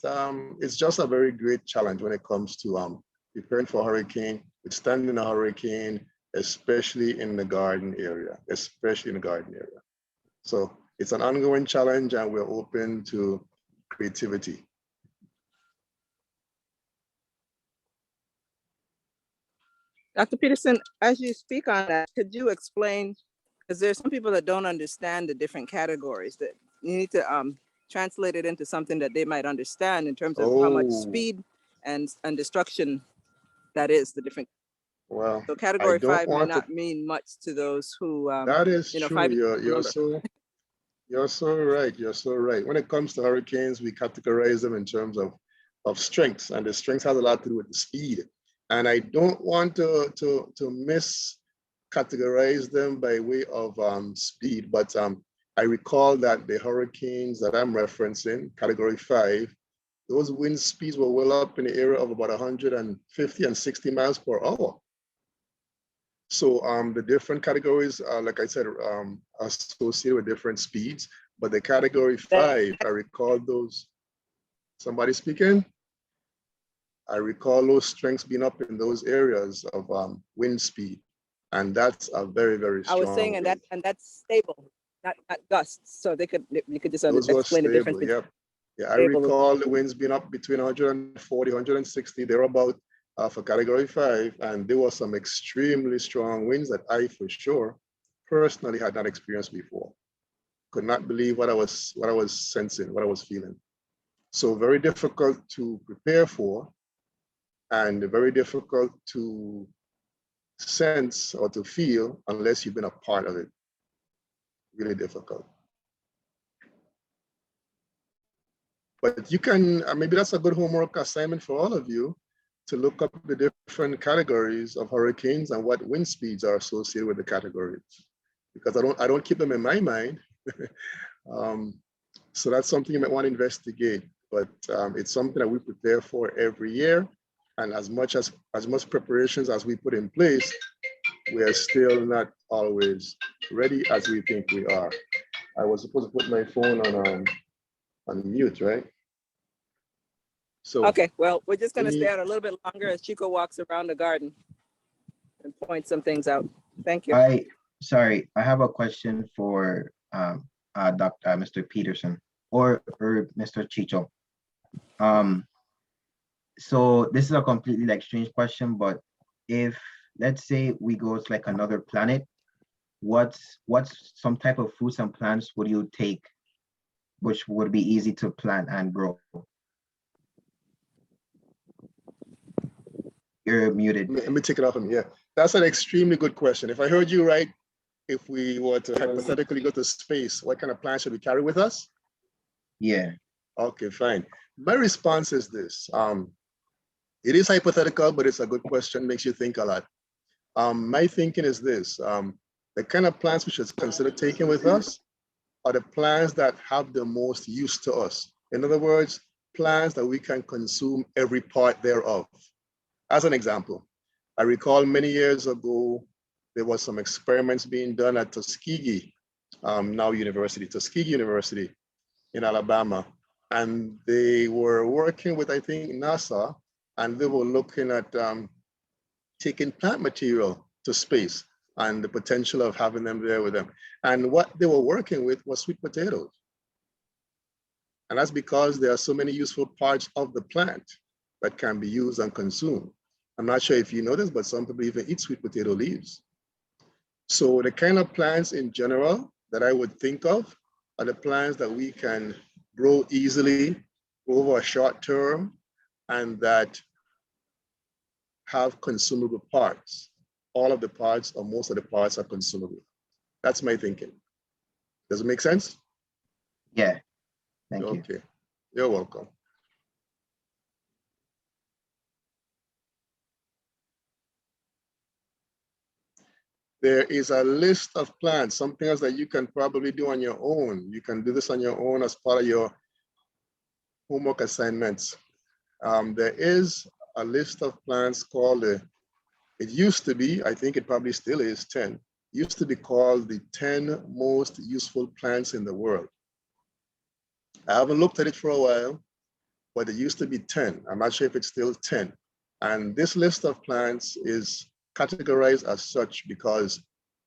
it's just a very great challenge when it comes to preparing for a hurricane, withstanding a hurricane, especially in the garden area, So it's an ongoing challenge and we're open to creativity. Dr. Peterson, as you speak on that, could you explain, because there's some people that don't understand the different categories, that you need to translate it into something that they might understand in terms of how much speed and destruction that is, the different. Well, so category 5 may not mean much to those who, that is true. 5 You're so right. You're so right. When it comes to hurricanes, we categorize them in terms of strengths, and the strength has a lot to do with the speed. And I don't want to miscategorize them by way of speed, but I recall that the hurricanes that I'm referencing, category 5, those wind speeds were well up in the area of about 150 and 60 miles per hour. So the different categories, like I said, are associated with different speeds, but the category 5, I recall those, somebody speaking? I recall those strengths being up in those areas of wind speed. And that's a very, very strong. I was saying, and that's stable, not gusts. So you could just those explain the difference. Yep. Yeah, I able to, recall the winds being up between 140, 160, they're about for category 5, and there were some extremely strong winds that I for sure personally had not experienced before. Could not believe what I was sensing, what I was feeling. So very difficult to prepare for, and very difficult to sense or to feel unless you've been a part of it. Really difficult. But you can, maybe that's a good homework assignment for all of you, to look up the different categories of hurricanes and what wind speeds are associated with the categories, because I don't keep them in my mind. So that's something you might want to investigate, but it's something that we prepare for every year. And as much preparations as we put in place, we are still not always ready as we think we are. I was supposed to put my phone on mute, right? So okay, well, we're just gonna stay out a little bit longer as Chico walks around the garden and points some things out. Thank you. I have a question for Mr. Peterson or Mr. Chicho. So this is a completely like strange question, but if let's say we go to like another planet, what's some type of fruits and plants would you take, which would be easy to plant and grow? You're muted. Let me take it off from here. That's an extremely good question. If I heard you right, if we were to hypothetically go to space, what kind of plants should we carry with us? Yeah. Okay, fine. My response is this. It is hypothetical, but it's a good question, makes you think a lot. My thinking is this. The kind of plants we should consider taking with us are the plants that have the most use to us. In other words, plants that we can consume every part thereof. As an example, I recall many years ago, there was some experiments being done at Tuskegee, Tuskegee University in Alabama. And they were working with, I think, NASA, and they were looking at taking plant material to space and the potential of having them there with them. And what they were working with was sweet potatoes. And that's because there are so many useful parts of the plant that can be used and consumed. I'm not sure if you know this, but some people even eat sweet potato leaves. So the kind of plants in general that I would think of are the plants that we can grow easily over a short term and that have consumable parts. All of the parts or most of the parts are consumable. That's my thinking. Does it make sense? Yeah, thank you. Okay, you're welcome. There is a list of plants, something else that you can probably do on your own. You can do this on your own as part of your homework assignments. There is a list of plants called, it used to be, I think it probably still is 10, used to be called the 10 most useful plants in the world. I haven't looked at it for a while, but it used to be 10. I'm not sure if it's still 10. And this list of plants is categorized as such because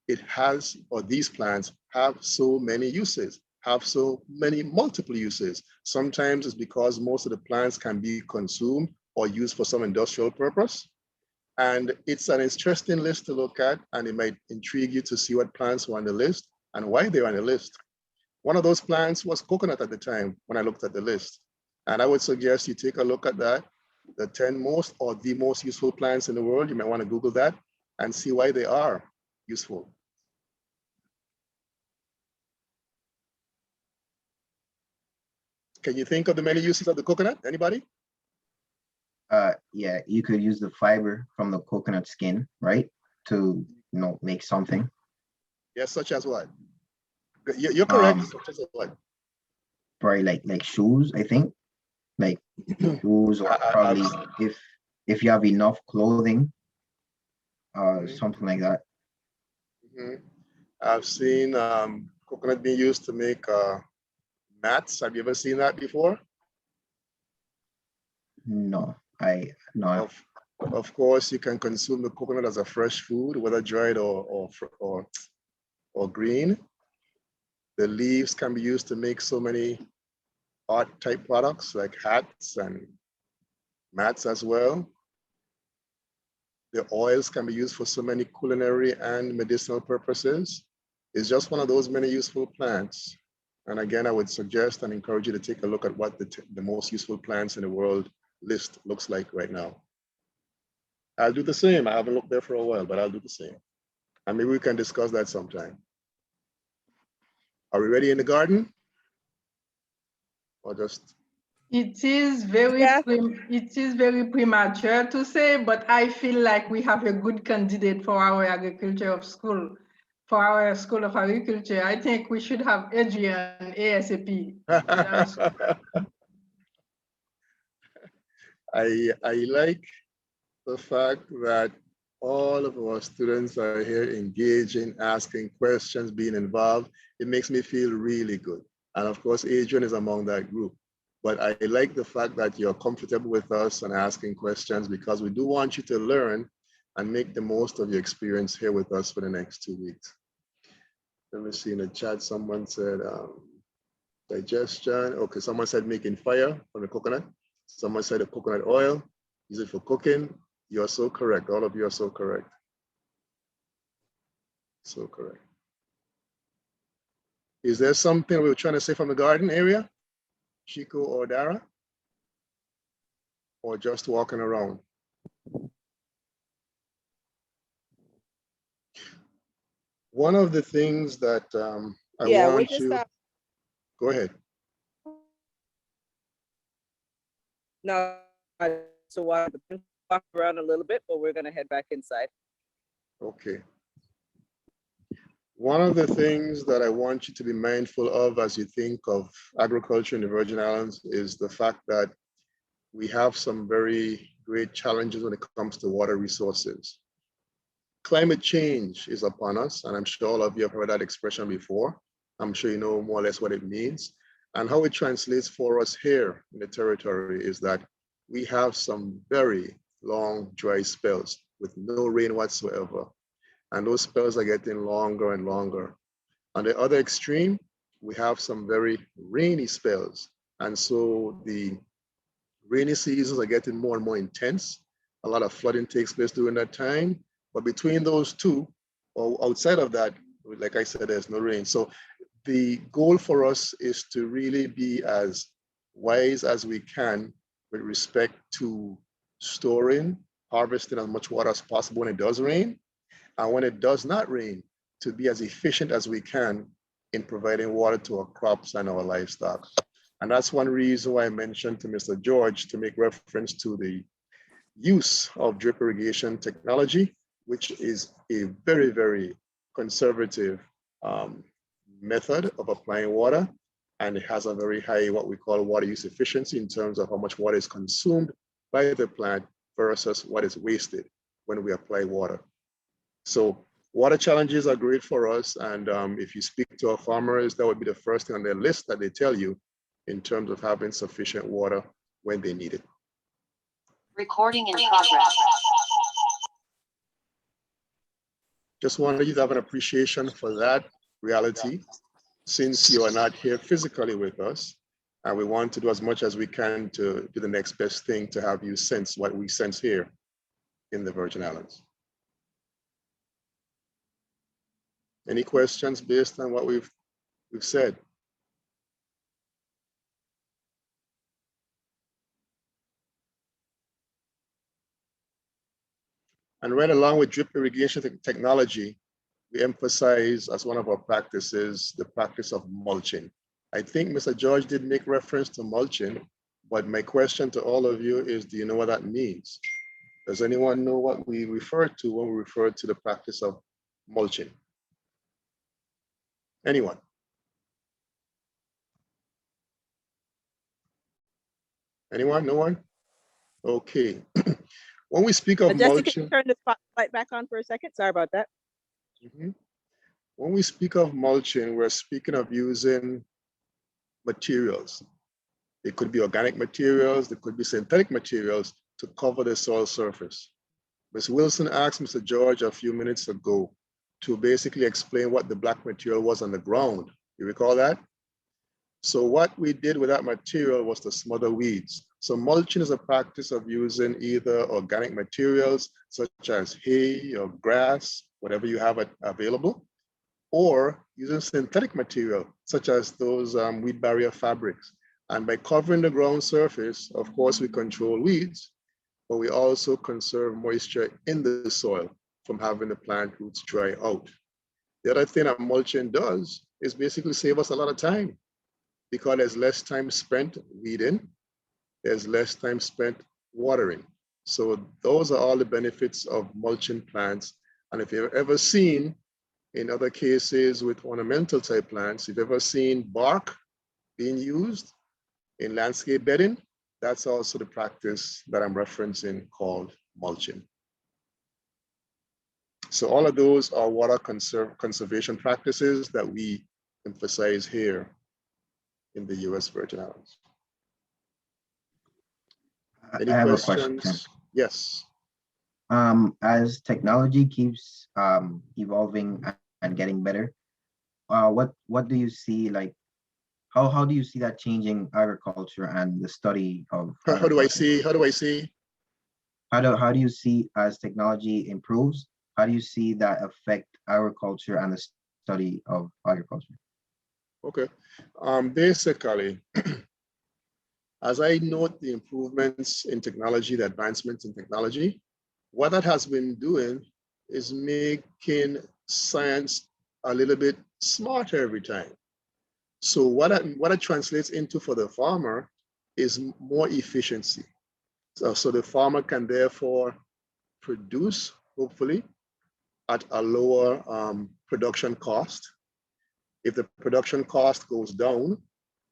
it has, or these plants have so many uses, have so many multiple uses. Sometimes it's because most of the plants can be consumed or used for some industrial purpose. And it's an interesting list to look at, and it might intrigue you to see what plants were on the list and why they're on the list. One of those plants was coconut at the time when I looked at the list. And I would suggest you take a look at that, the 10 most or the most useful plants in the world. You might want to Google that and see why they are useful. Can you think of the many uses of the coconut? Anybody? Yeah, you could use the fiber from the coconut skin, right? To, make something. Yes, such as what? You're correct, such as what? Probably like shoes, I think. Like shoes, or probably if you have enough clothing, something like that. I've seen coconut being used to make mats. Have you ever seen that before? No. Of course, you can consume the coconut as a fresh food, whether dried or green. The leaves can be used to make so many art type products like hats and mats as well. The oils can be used for so many culinary and medicinal purposes. It's just one of those many useful plants. And again, I would suggest and encourage you to take a look at what the most useful plants in the world list looks like right now. I'll do the same. I haven't looked there for a while, but I'll do the same. And maybe we can discuss that sometime. Are we ready in the garden? Or just? It is very premature to say, but I feel like we have a good candidate for our agriculture school. For our School of Agriculture, I think we should have Adrian ASAP. I like the fact that all of our students are here engaging, asking questions, being involved. It makes me feel really good. And of course, Adrian is among that group. But I like the fact that you're comfortable with us and asking questions, because we do want you to learn and make the most of your experience here with us for the next 2 weeks. Let me see in the chat, someone said digestion. Okay, someone said making fire from the coconut. Someone said the coconut oil, use it for cooking. You're so correct. All of you are so correct. So correct. Is there something we were trying to say from the garden area? Chico or Dara? Or just walking around? One of the things that I want you, go ahead. No, so walk around a little bit, but we're gonna head back inside. Okay. One of the things that I want you to be mindful of as you think of agriculture in the Virgin Islands is the fact that we have some very great challenges when it comes to water resources. Climate change is upon us, and I'm sure all of you have heard that expression before. I'm sure you know more or less what it means. And how it translates for us here in the territory is that we have some very long dry spells with no rain whatsoever. And those spells are getting longer and longer. On the other extreme, we have some very rainy spells. And so the rainy seasons are getting more and more intense. A lot of flooding takes place during that time. But between those two, or outside of that, like I said, there's no rain. So the goal for us is to really be as wise as we can with respect to storing, harvesting as much water as possible when it does rain. And when it does not rain, to be as efficient as we can in providing water to our crops and our livestock. And that's one reason why I mentioned to Mr. George to make reference to the use of drip irrigation technology, which is a very, very conservative method of applying water. And it has a very high, what we call water use efficiency in terms of how much water is consumed by the plant versus what is wasted when we apply water. So water challenges are great for us. And if you speak to our farmers, that would be the first thing on their list that they tell you in terms of having sufficient water when they need it. Recording in progress. Just wanted you to have an appreciation for that reality, since you are not here physically with us. And we want to do as much as we can to do the next best thing to have you sense what we sense here in the Virgin Islands. Any questions based on what we've said? And right along with drip irrigation technology, we emphasize as one of our practices, the practice of mulching. I think Mr. George did make reference to mulching, but my question to all of you is, do you know what that means? Does anyone know what we refer to when we refer to the practice of mulching? Anyone? Anyone? No one? Okay. When we speak of Jessica, mulching, turn the spotlight back on for a second. Sorry about that. When we speak of mulching, we're speaking of using materials. It could be organic materials, it could be synthetic materials to cover the soil surface. Ms. Wilson asked Mr. George a few minutes ago to basically explain what the black material was on the ground. You recall that? So what we did with that material was to smother weeds. So mulching is a practice of using either organic materials such as hay or grass, whatever you have available, or using synthetic material such as those weed barrier fabrics. And by covering the ground surface, of course, we control weeds, but we also conserve moisture in the soil from having the plant roots dry out. The other thing that mulching does is basically save us a lot of time, because there's less time spent weeding, there's less time spent watering. So those are all the benefits of mulching plants. And if you've ever seen, in other cases with ornamental type plants, if you've ever seen bark being used in landscape bedding, that's also the practice that I'm referencing called mulching. So all of those are water conservation practices that we emphasize here in the US Virgin Islands. Any I have questions? a question. Yes. As technology keeps evolving and getting better, what do you see, like how do you see that changing agriculture and the study of How do I agriculture? see? How do I see? How do you see, as technology improves, how do you see that affect agriculture and the study of agriculture? Okay. Basically, as I note the improvements in technology, the advancements in technology, what that has been doing is making science a little bit smarter every time. So what it translates into for the farmer is more efficiency. So the farmer can therefore produce, hopefully, at a lower production cost. If the production cost goes down,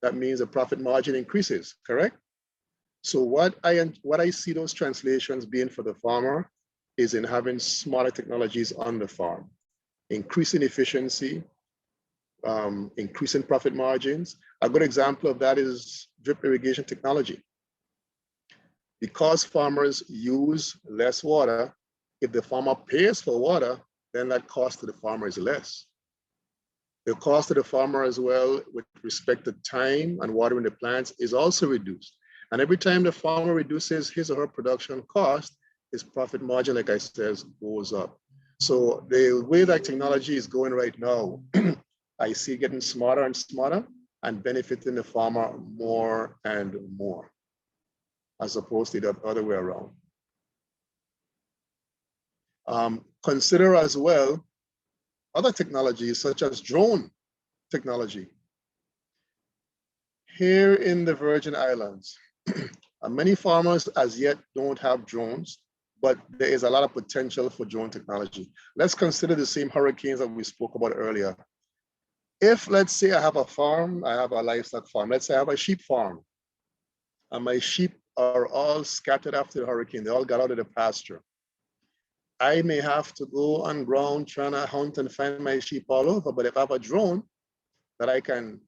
that means the profit margin increases, correct? So what I see those translations being for the farmer is in having smarter technologies on the farm, increasing efficiency, increasing profit margins. A good example of that is drip irrigation technology. Because farmers use less water, if the farmer pays for water, then that cost to the farmer is less. The cost to the farmer as well, with respect to time and watering the plants, is also reduced. And every time the farmer reduces his or her production cost, his profit margin, like I said, goes up. So the way that technology is going right now, I see it getting smarter and smarter and benefiting the farmer more and more, as opposed to the other way around. Consider as well other technologies such as drone technology. Here in the Virgin Islands, many farmers as yet don't have drones, but there is a lot of potential for drone technology. Let's consider the same hurricanes that we spoke about earlier. If, let's say, I have a farm, I have a livestock farm, let's say I have a sheep farm, and my sheep are all scattered after the hurricane, they all got out of the pasture. I may have to go on ground trying to hunt and find my sheep all over, but if I have a drone that I can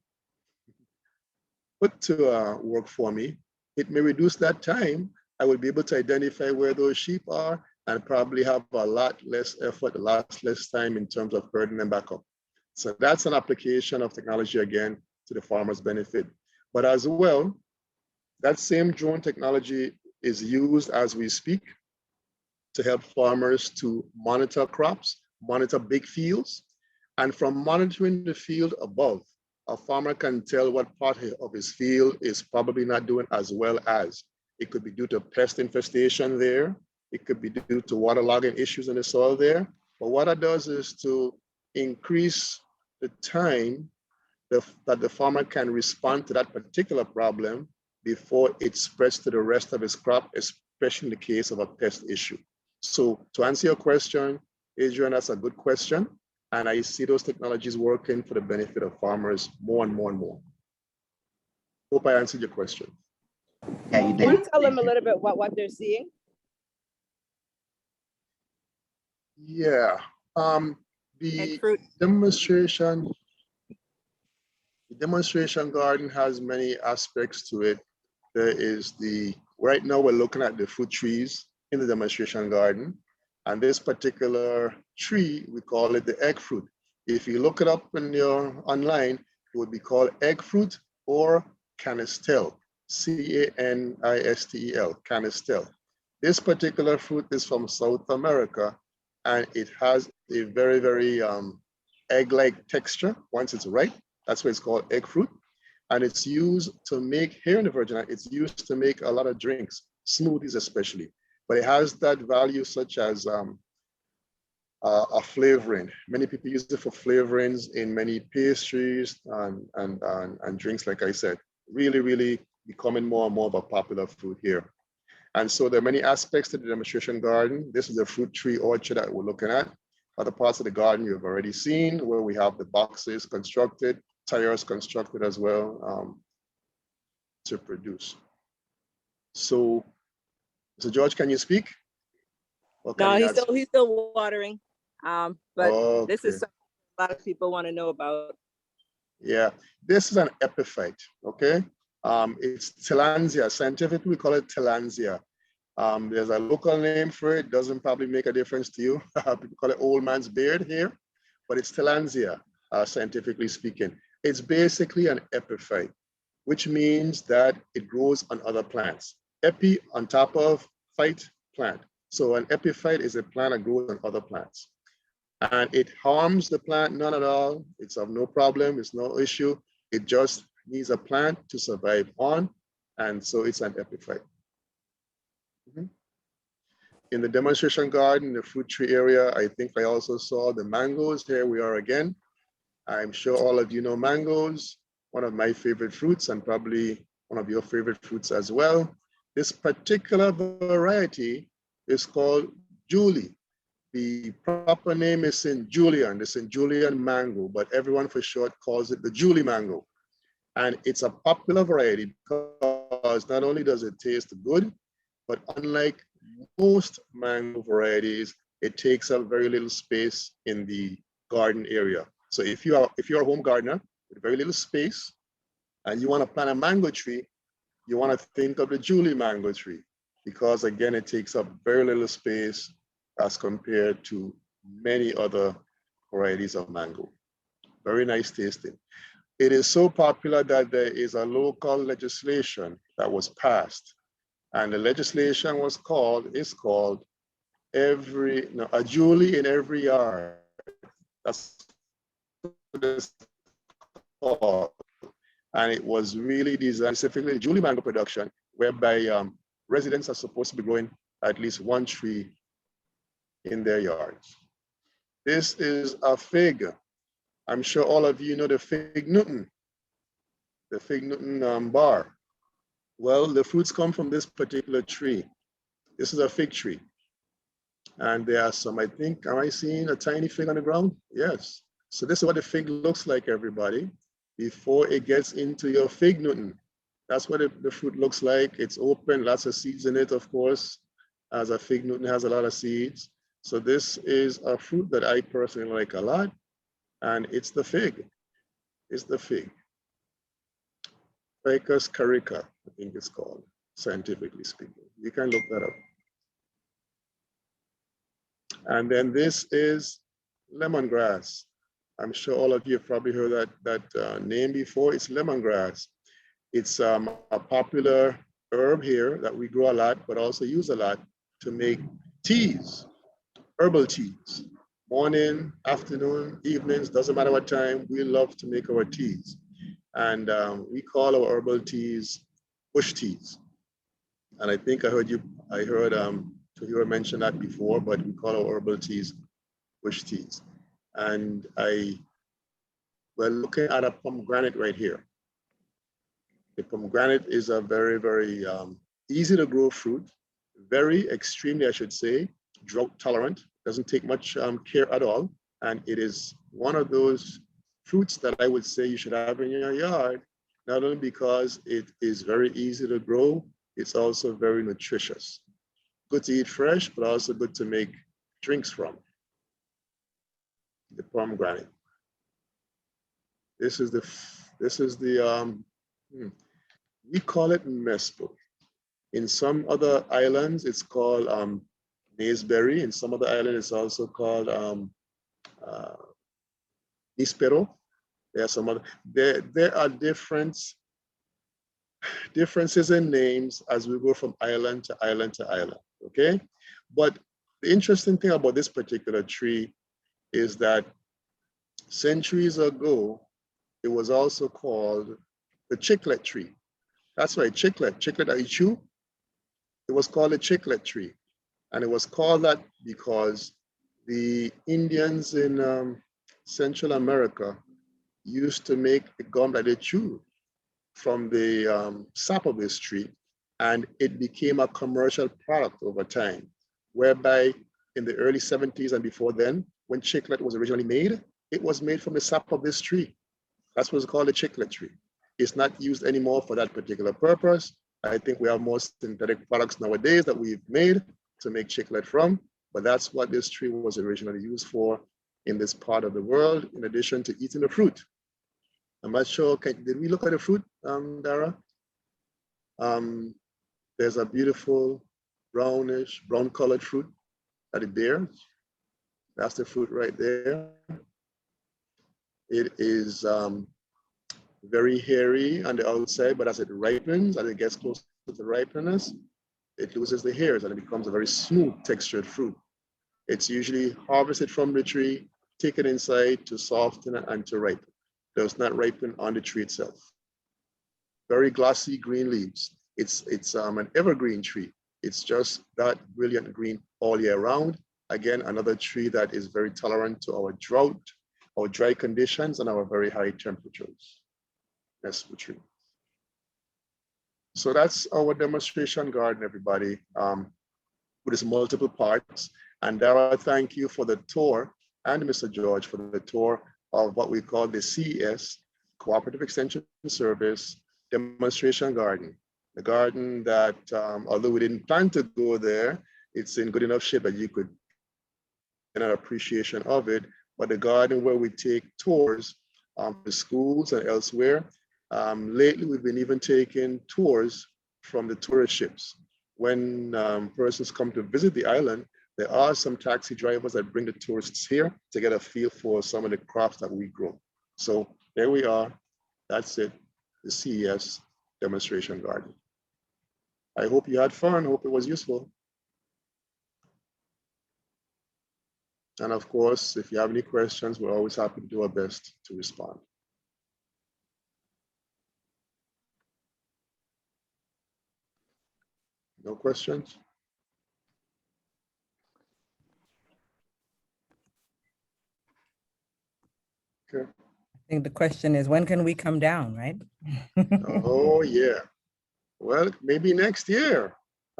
put to work for me, it may reduce that time. I will be able to identify where those sheep are and probably have a lot less effort, a lot less time in terms of herding them back up. So that's an application of technology, again, to the farmer's benefit. But as well, that same drone technology is used as we speak to help farmers to monitor crops, monitor big fields. And from monitoring the field above, a farmer can tell what part of his field is probably not doing as well as. It could be due to pest infestation there. It could be due to waterlogging issues in the soil there. But what it does is to increase the time that the farmer can respond to that particular problem before it spreads to the rest of his crop, especially in the case of a pest issue. So to answer your question, Adrian, that's a good question. And I see those technologies working for the benefit of farmers more and more and more. Hope I answered your question. Yeah, you Can you did. tell them a little bit what they're seeing? Yeah, the demonstration garden has many aspects to it. There is right now we're looking at the fruit trees in the demonstration garden. And this particular tree, we call it the egg fruit. If you look it up in online, it would be called egg fruit or canistel, C-A-N-I-S-T-E-L, canistel. This particular fruit is from South America, and it has a very, very egg-like texture once it's ripe. That's why it's called egg fruit. And it's used to make, here in the Virgin Islands, it's used to make a lot of drinks, smoothies especially. But it has that value such as a flavoring. Many people use it for flavorings in many pastries and drinks, like I said. Really, really becoming more and more of a popular fruit here. And so there are many aspects to the demonstration garden. This is a fruit tree orchard that we're looking at. Other parts of the garden you've already seen, where we have the boxes constructed, tires constructed as well to produce. So George, can you speak? No, he's still watering. But this is something a lot of people want to know about. Yeah, this is an epiphyte, okay? It's Tillandsia. Scientifically, we call it Tillandsia. There's a local name for it. Doesn't probably make a difference to you. People call it old man's beard here, but it's Tillandsia, scientifically speaking. It's basically an epiphyte, which means that it grows on other plants. Epi on top of phyte, plant. So an epiphyte is a plant that grows on other plants. And it harms the plant, none at all. It's of no problem, it's no issue. It just needs a plant to survive on. And so it's an epiphyte. In the demonstration garden, the fruit tree area, I think I also saw the mangoes. Here we are again. I'm sure all of you know mangoes, one of my favorite fruits and probably one of your favorite fruits as well. This particular variety is called Julie. The proper name is St. Julian, the St. Julian mango, but everyone for short calls it the Julie mango. And it's a popular variety because not only does it taste good, but unlike most mango varieties, it takes up very little space in the garden area. So if you're a home gardener with very little space and you want to plant a mango tree, you want to think of the Julie mango tree because again, it takes up very little space as compared to many other varieties of mango. Very nice tasting. It is so popular that there is a local legislation that was passed. And the legislation is called a Julie in every yard. That's what it's called. And it was really designed specifically Julie mango production, whereby residents are supposed to be growing at least one tree in their yards. This is a fig. I'm sure all of you know the fig Newton, bar. Well, the fruits come from this particular tree. This is a fig tree. And there are some, I think, am I seeing a tiny fig on the ground? Yes. So this is what the fig looks like, everybody, before it gets into your fig Newton. That's what the fruit looks like. It's open, lots of seeds in it, of course, as a fig Newton has a lot of seeds. So this is a fruit that I personally like a lot, and it's the fig. It's the fig. Ficus carica, I think it's called, scientifically speaking. You can look that up. And then this is lemongrass. I'm sure all of you have probably heard that name before. It's lemongrass. It's a popular herb here that we grow a lot, but also use a lot to make teas, herbal teas. Morning, afternoon, evenings, doesn't matter what time, we love to make our teas. And we call our herbal teas bush teas. And I think I heard Tahira mention that before, but we call our herbal teas bush teas. And we're looking at a pomegranate right here. The pomegranate is a very, very easy to grow fruit, very extremely, I should say, drought tolerant, doesn't take much care at all. And it is one of those fruits that I would say you should have in your yard, not only because it is very easy to grow, it's also very nutritious. Good to eat fresh, but also good to make drinks from. The pomegranate. This is the we call it mespo. In some other islands, it's called mazeberry. In some other islands, it's also called nispero. There are some other. There are different differences in names as we go from island to island to island, okay? But the interesting thing about this particular tree is that centuries ago, it was also called the chiclet tree. That's right, chiclet that you chew. It was called a chiclet tree. And it was called that because the Indians in Central America used to make the gum that they chewed from the sap of this tree, and it became a commercial product over time, whereby in the early 70s and before then, when chiclet was originally made, it was made from the sap of this tree. That's what's called a chiclet tree. It's not used anymore for that particular purpose. I think we have more synthetic products nowadays that we've made to make chiclet from, but that's what this tree was originally used for in this part of the world, in addition to eating the fruit. I'm not sure, did we look at the fruit, Dara? There's a beautiful brown colored fruit that it bears. That's the fruit right there. It is very hairy on the outside, but as it ripens, as it gets close to the ripeness, it loses the hairs and it becomes a very smooth textured fruit. It's usually harvested from the tree, taken inside to soften and to ripen. It does not ripen on the tree itself. Very glossy green leaves. It's an evergreen tree. It's just that brilliant green all year round. Again, another tree that is very tolerant to our drought, our dry conditions, and our very high temperatures. That's the tree. So that's our demonstration garden, everybody, with its multiple parts. And Dara, thank you for the tour, and Mr. George for the tour of what we call the CES, Cooperative Extension Service Demonstration Garden. The garden that, although we didn't plan to go there, it's in good enough shape that you could get an appreciation of it. But the garden where we take tours for schools and elsewhere. Lately, we've been even taking tours from the tourist ships. When persons come to visit the island, there are some taxi drivers that bring the tourists here to get a feel for some of the crops that we grow. So there we are. That's it, the CES demonstration garden. I hope you had fun. Hope it was useful. And of course, if you have any questions, we're always happy to do our best to respond. No questions? Okay. I think the question is, when can we come down, right? Oh, yeah. Well, maybe next year.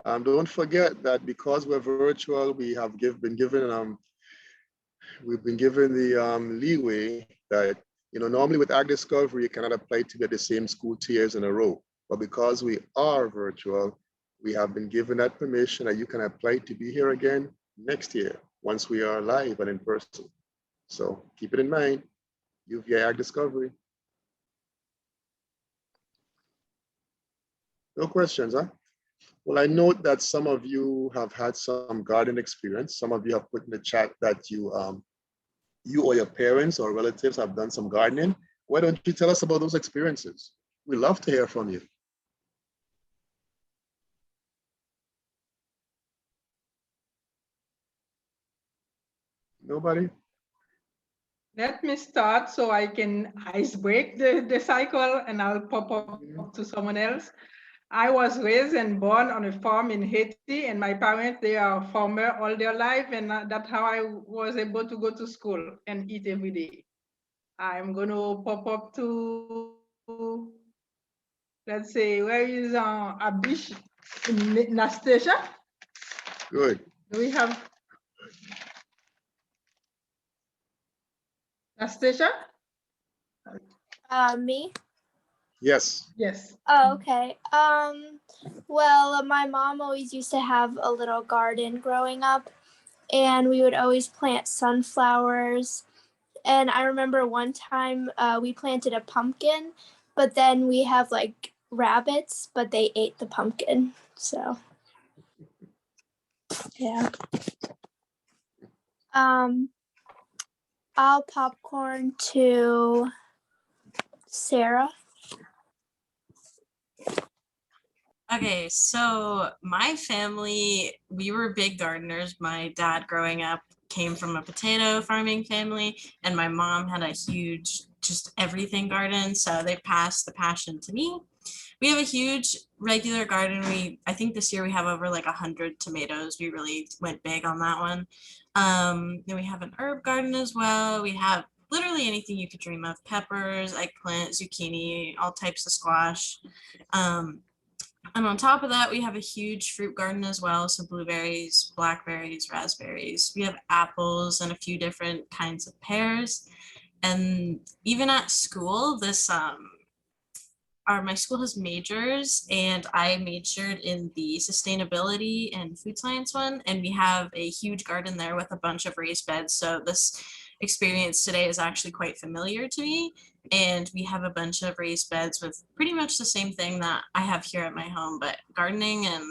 Don't forget that because we're virtual, we have been given we've been given the leeway that, you know, normally with AgDiscovery, you cannot apply to be at the same school 2 years in a row. But because we are virtual, we have been given that permission that you can apply to be here again next year, once we are live and in person. So keep it in mind, UVI AgDiscovery. No questions, huh? Well, I note that some of you have had some garden experience. Some of you have put in the chat that you or your parents or relatives have done some gardening. Why don't you tell us about those experiences? We'd love to hear from you. Nobody? Let me start so I can ice break the cycle and I'll pop up to someone else. I was raised and born on a farm in Haiti, and my parents, they are farmers all their life, and that's how I was able to go to school and eat every day. I'm going to pop up to, let's say, where is Abish in Nastasia? Good. Do we have Nastasia? Me? Yes. Yes. Oh, okay. Well, my mom always used to have a little garden growing up, and we would always plant sunflowers. And I remember one time we planted a pumpkin, but then we have like rabbits, but they ate the pumpkin. So, yeah. I'll popcorn to Sarah. Okay, so my family, we were big gardeners. My dad growing up came from a potato farming family, and my mom had a huge, just everything garden. So they passed the passion to me. We have a huge regular garden. I think this year we have over like 100 tomatoes. We really went big on that one. Then we have an herb garden as well. We have literally anything you could dream of: peppers, eggplant, zucchini, all types of squash. Um, and on top of that, we have a huge fruit garden as well. So blueberries, blackberries, raspberries. We have apples and a few different kinds of pears. And even at school, my school has majors, and I majored in the sustainability and food science one, and we have a huge garden there with a bunch of raised beds. So this experience today is actually quite familiar to me, and we have a bunch of raised beds with pretty much the same thing that I have here at my home, but gardening and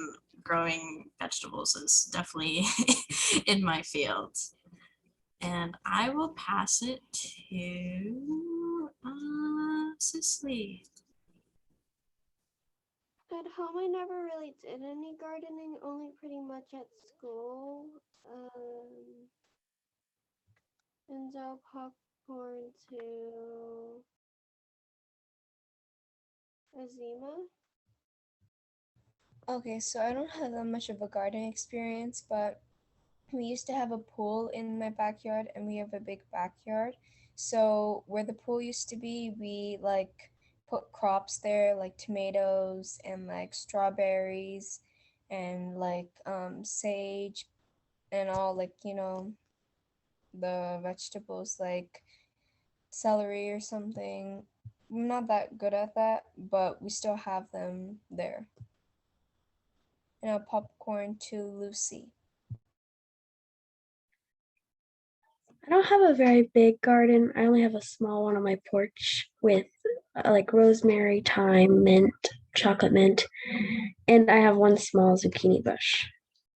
growing vegetables is definitely in my field. And I will pass it to Cicely. At home, I never really did any gardening, only pretty much at school. And sell popcorn to Azima. Okay, so I don't have that much of a gardening experience, but we used to have a pool in my backyard, and we have a big backyard. So where the pool used to be, we like put crops there like tomatoes and like strawberries and like sage and all like, the vegetables like celery or something. I'm not that good at that, but we still have them there. And a popcorn to Lucy. I don't have a very big garden. I only have a small one on my porch with like rosemary, thyme, mint, chocolate mint, and I have one small zucchini bush.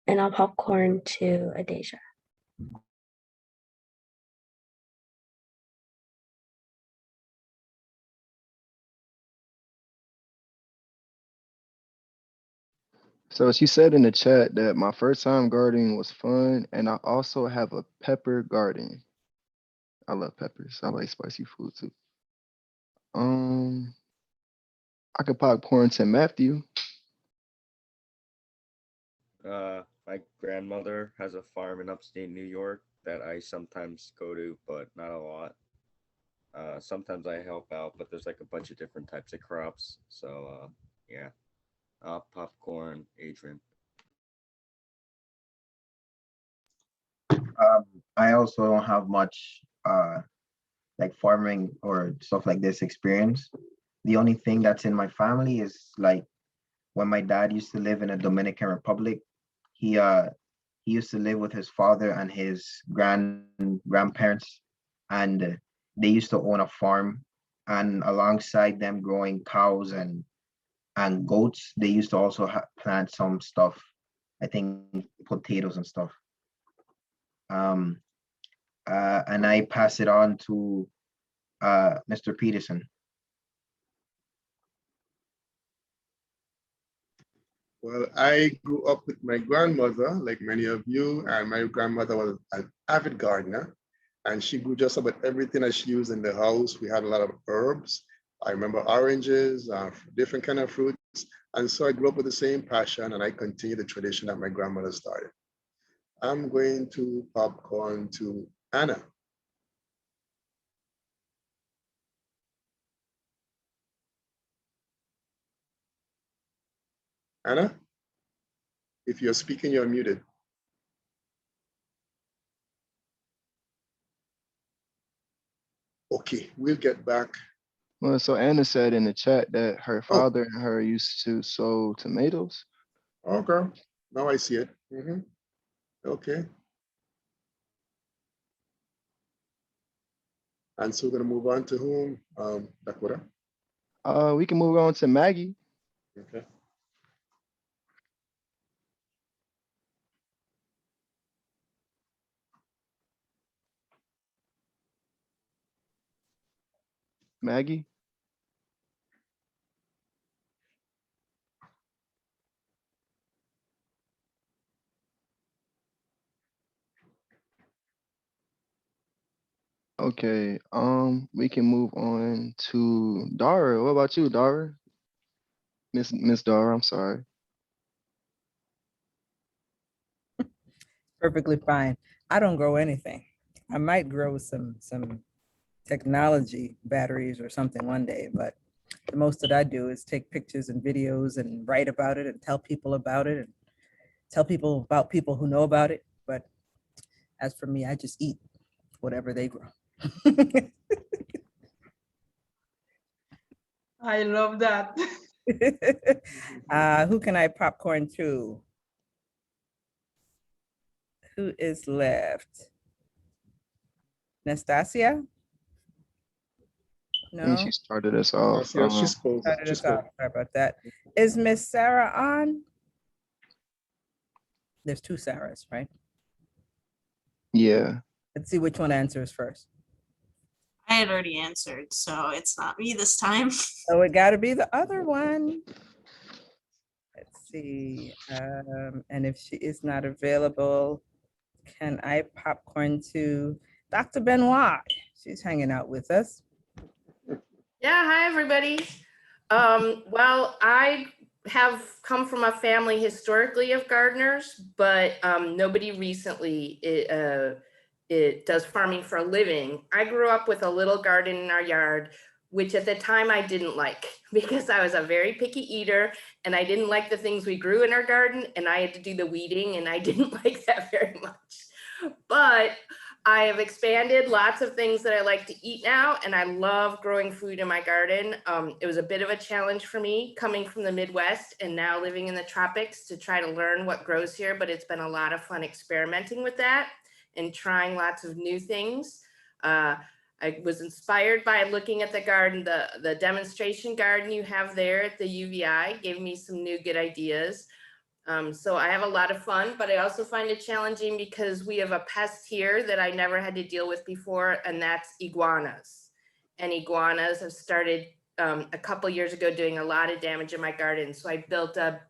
And I'll popcorn to Adeja. So she said in the chat that my first time gardening was fun, and I also have a pepper garden. I love peppers. I like spicy food too. I could popcorn to Matthew. My grandmother has a farm in upstate New York that I sometimes go to, but not a lot. Sometimes I help out, but there's like a bunch of different types of crops. So yeah, popcorn, Adrian. I also don't have much like farming or stuff like this experience. The only thing that's in my family is like when my dad used to live in the Dominican Republic, he used to live with his father and his grandparents, and they used to own a farm. And alongside them growing cows and goats, they used to also plant some stuff. I think potatoes and stuff. Um, and I pass it on to Mr. Peterson. Well, I grew up with my grandmother, like many of you, and my grandmother was an avid gardener, and she grew just about everything that she used in the house. We had a lot of herbs. I remember oranges, different kind of fruits. And so I grew up with the same passion, and I continue the tradition that my grandmother started. I'm going to popcorn to Anna. Anna, if you're speaking, you're muted. Okay, we'll get back. Well, so Anna said in the chat that her father and her used to sow tomatoes. Okay, now I see it. Okay. And so we're gonna move on to whom, Dakota? We can move on to Maggie. Okay. Maggie. Okay, we can move on to Dara. What about you, Dara? Miss Dara, I'm sorry. Perfectly fine. I don't grow anything. I might grow some technology batteries or something one day, but the most that I do is take pictures and videos and write about it and tell people about it and tell people about people who know about it. But as for me, I just eat whatever they grow. I love that. Who can I popcorn to? Who is left? Nastasia? I think No? she started us off. Yeah, she spoke. Started She us off. spoke. Sorry about that. Is Miss Sarah on? There's two Sarahs, right? Yeah. Let's see which one answers first. I had already answered, so it's not me this time. Oh, it got to be the other one. Let's see. And if she is not available, can I popcorn to Dr. Benoit? She's hanging out with us. Yeah, hi everybody. Well, I have come from a family historically of gardeners, but nobody recently it does farming for a living. I grew up with a little garden in our yard, which at the time I didn't like because I was a very picky eater and I didn't like the things we grew in our garden and I had to do the weeding and I didn't like that very much. But I have expanded lots of things that I like to eat now, and I love growing food in my garden. It was a bit of a challenge for me coming from the Midwest and now living in the tropics to try to learn what grows here, but it's been a lot of fun experimenting with that and trying lots of new things. I was inspired by looking at the garden, the demonstration garden you have there at the UVI gave me some new good ideas. So I have a lot of fun, but I also find it challenging because we have a pest here that I never had to deal with before, and that's iguanas. And iguanas have started a couple years ago doing a lot of damage in my garden. So I built a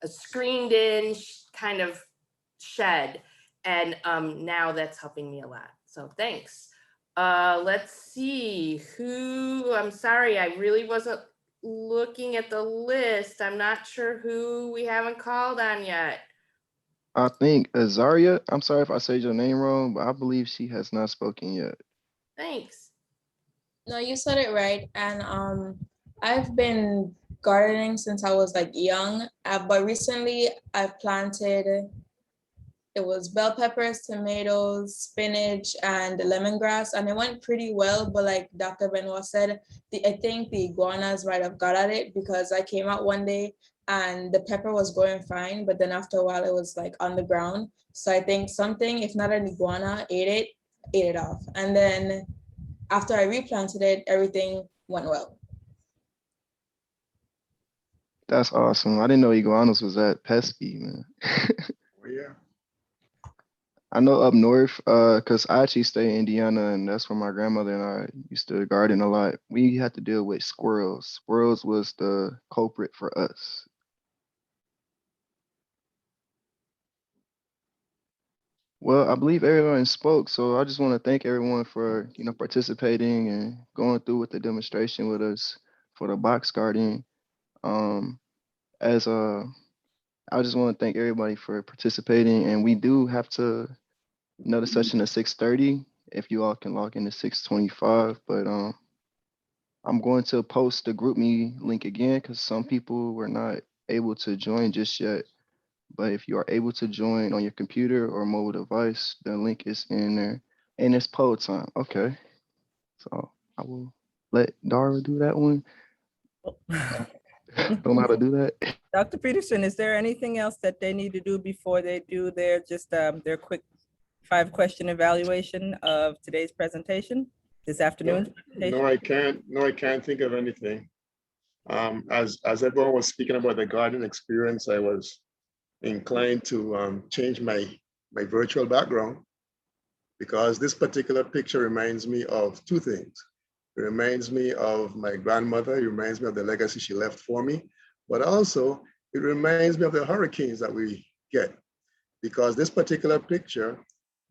screened in kind of shed, and now that's helping me a lot. So thanks. Let's see who, I'm sorry, I really wasn't looking at the list. I'm not sure who we haven't called on yet. I think Azaria, I'm sorry if I said your name wrong, but I believe she has not spoken yet. Thanks. No, you said it right. And I've been gardening since I was like young, but recently I've planted, it was bell peppers, tomatoes, spinach, and lemongrass, and it went pretty well. But like Dr. Benoit said, I think the iguanas might have got at it because I came out one day and the pepper was growing fine, but then after a while it was like on the ground. So I think something, if not an iguana, ate it off. And then after I replanted it, everything went well. That's awesome. I didn't know iguanas was that pesky, man. Oh, yeah. I know up north, because I actually stay in Indiana, and that's where my grandmother and I used to garden a lot. We had to deal with squirrels. Squirrels was the culprit for us. Well, I believe everyone spoke, so I just want to thank everyone for participating and going through with the demonstration with us for the box garden. Um, as I just want to thank everybody for participating, and we do have to another session at 6:30. If you all can log in at 6:25, but I'm going to post the group me link again because some people were not able to join just yet. But if you are able to join on your computer or mobile device, the link is in there. And it's poll time. Okay. So I will let Dara do that one. Don't know how to do that. Dr. Peterson, is there anything else that they need to do before they do their their quick 5-question evaluation of today's presentation this afternoon? No, I can't. No, I can't think of anything. As everyone was speaking about the garden experience, I was inclined to change my virtual background because this particular picture reminds me of two things. It reminds me of my grandmother. It reminds me of the legacy she left for me, but also it reminds me of the hurricanes that we get because this particular picture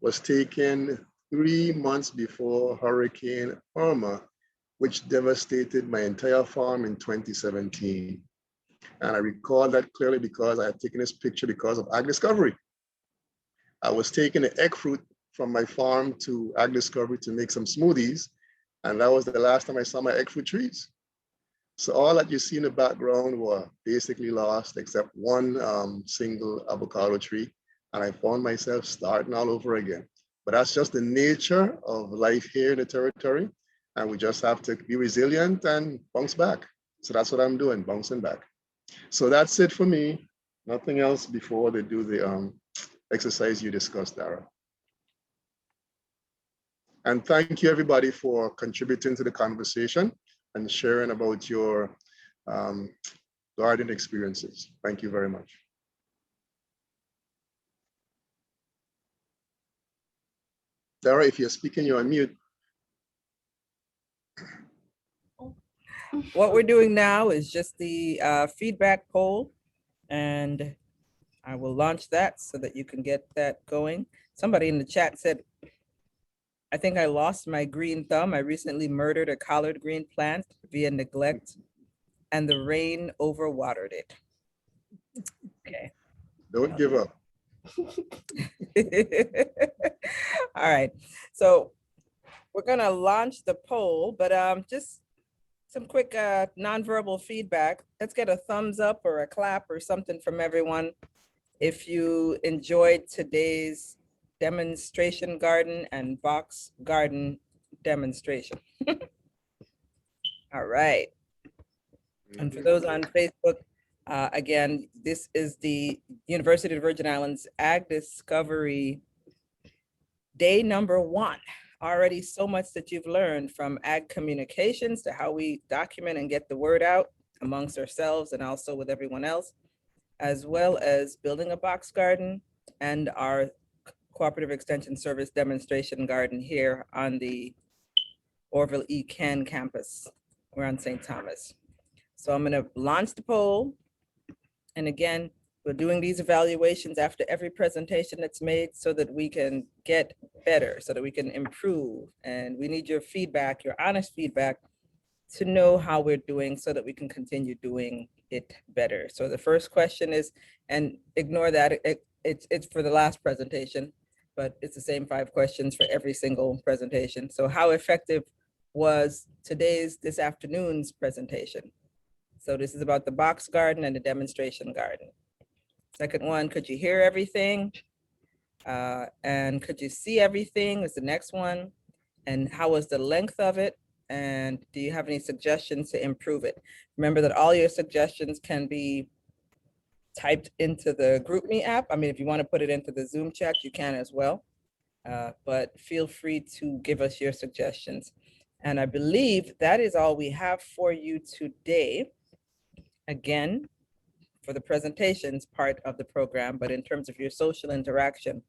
was taken 3 months before Hurricane Irma, which devastated my entire farm in 2017. And I recall that clearly because I had taken this picture because of AgDiscovery. I was taking the egg fruit from my farm to AgDiscovery to make some smoothies. And that was the last time I saw my egg fruit trees. So all that you see in the background were basically lost except one single avocado tree. And I found myself starting all over again. But that's just the nature of life here in the territory. And we just have to be resilient and bounce back. So that's what I'm doing, bouncing back. So that's it for me. Nothing else before they do the exercise you discussed, Dara. And thank you everybody for contributing to the conversation and sharing about your garden experiences. Thank you very much. Dara, if you're speaking, you're on mute. What we're doing now is just the feedback poll, and I will launch that so that you can get that going. Somebody in the chat said, I think I lost my green thumb. I recently murdered a collard green plant via neglect, and the rain overwatered it. Okay. Don't give up. All right. So we're going to launch the poll, but just some quick nonverbal feedback. Let's get a thumbs up or a clap or something from everyone if you enjoyed today's demonstration garden and box garden demonstration. All right. And for those on Facebook, again, this is the University of the Virgin Islands AgDiscovery day number 1. Already so much that you've learned, from ag communications to how we document and get the word out amongst ourselves and also with everyone else, as well as building a box garden and our Cooperative Extension Service demonstration garden here on the Orville E. Ken campus. We're on St. Thomas. So I'm going to launch the poll. And again, we're doing these evaluations after every presentation that's made so that we can get better, so that we can improve. And we need your feedback, your honest feedback, to know how we're doing so that we can continue doing it better. So the first question is, and ignore that, it's for the last presentation, but it's the same 5 questions for every single presentation. So how effective was this afternoon's presentation? So this is about the box garden and the demonstration garden. Second one, could you hear everything? And could you see everything is the next one. And how was the length of it? And do you have any suggestions to improve it? Remember that all your suggestions can be typed into the GroupMe app. I mean, if you want to put it into the Zoom chat, you can as well. But feel free to give us your suggestions. And I believe that is all we have for you today. Again, for the presentations part of the program, but in terms of your social interaction,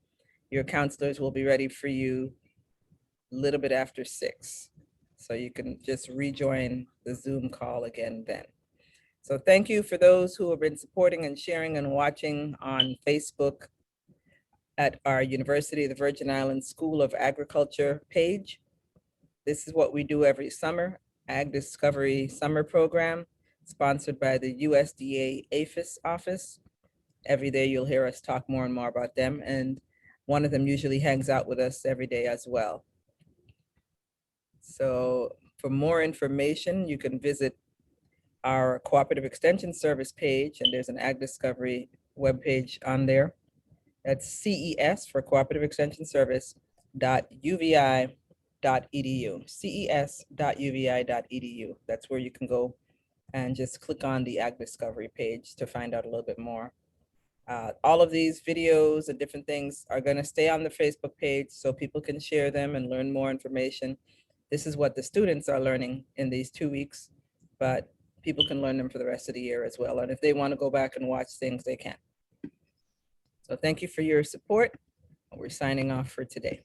your counselors will be ready for you a little bit after 6. So you can just rejoin the Zoom call again then. So thank you for those who have been supporting and sharing and watching on Facebook at our University of the Virgin Islands School of Agriculture page. This is what we do every summer, AgDiscovery Summer Program, sponsored by the USDA APHIS office. Every day you'll hear us talk more and more about them, and one of them usually hangs out with us every day as well. So for more information, you can visit our Cooperative Extension Service page, and there's an AgDiscovery webpage on there. That's CES for Cooperative Extension Service .uvi.edu, ces.uvi.edu. That's where you can go and just click on the AgDiscovery page to find out a little bit more. All of these videos and different things are going to stay on the Facebook page so people can share them and learn more information. This is what the students are learning in these 2 weeks, but people can learn them for the rest of the year as well. And if they want to go back and watch things, they can. So thank you for your support. We're signing off for today.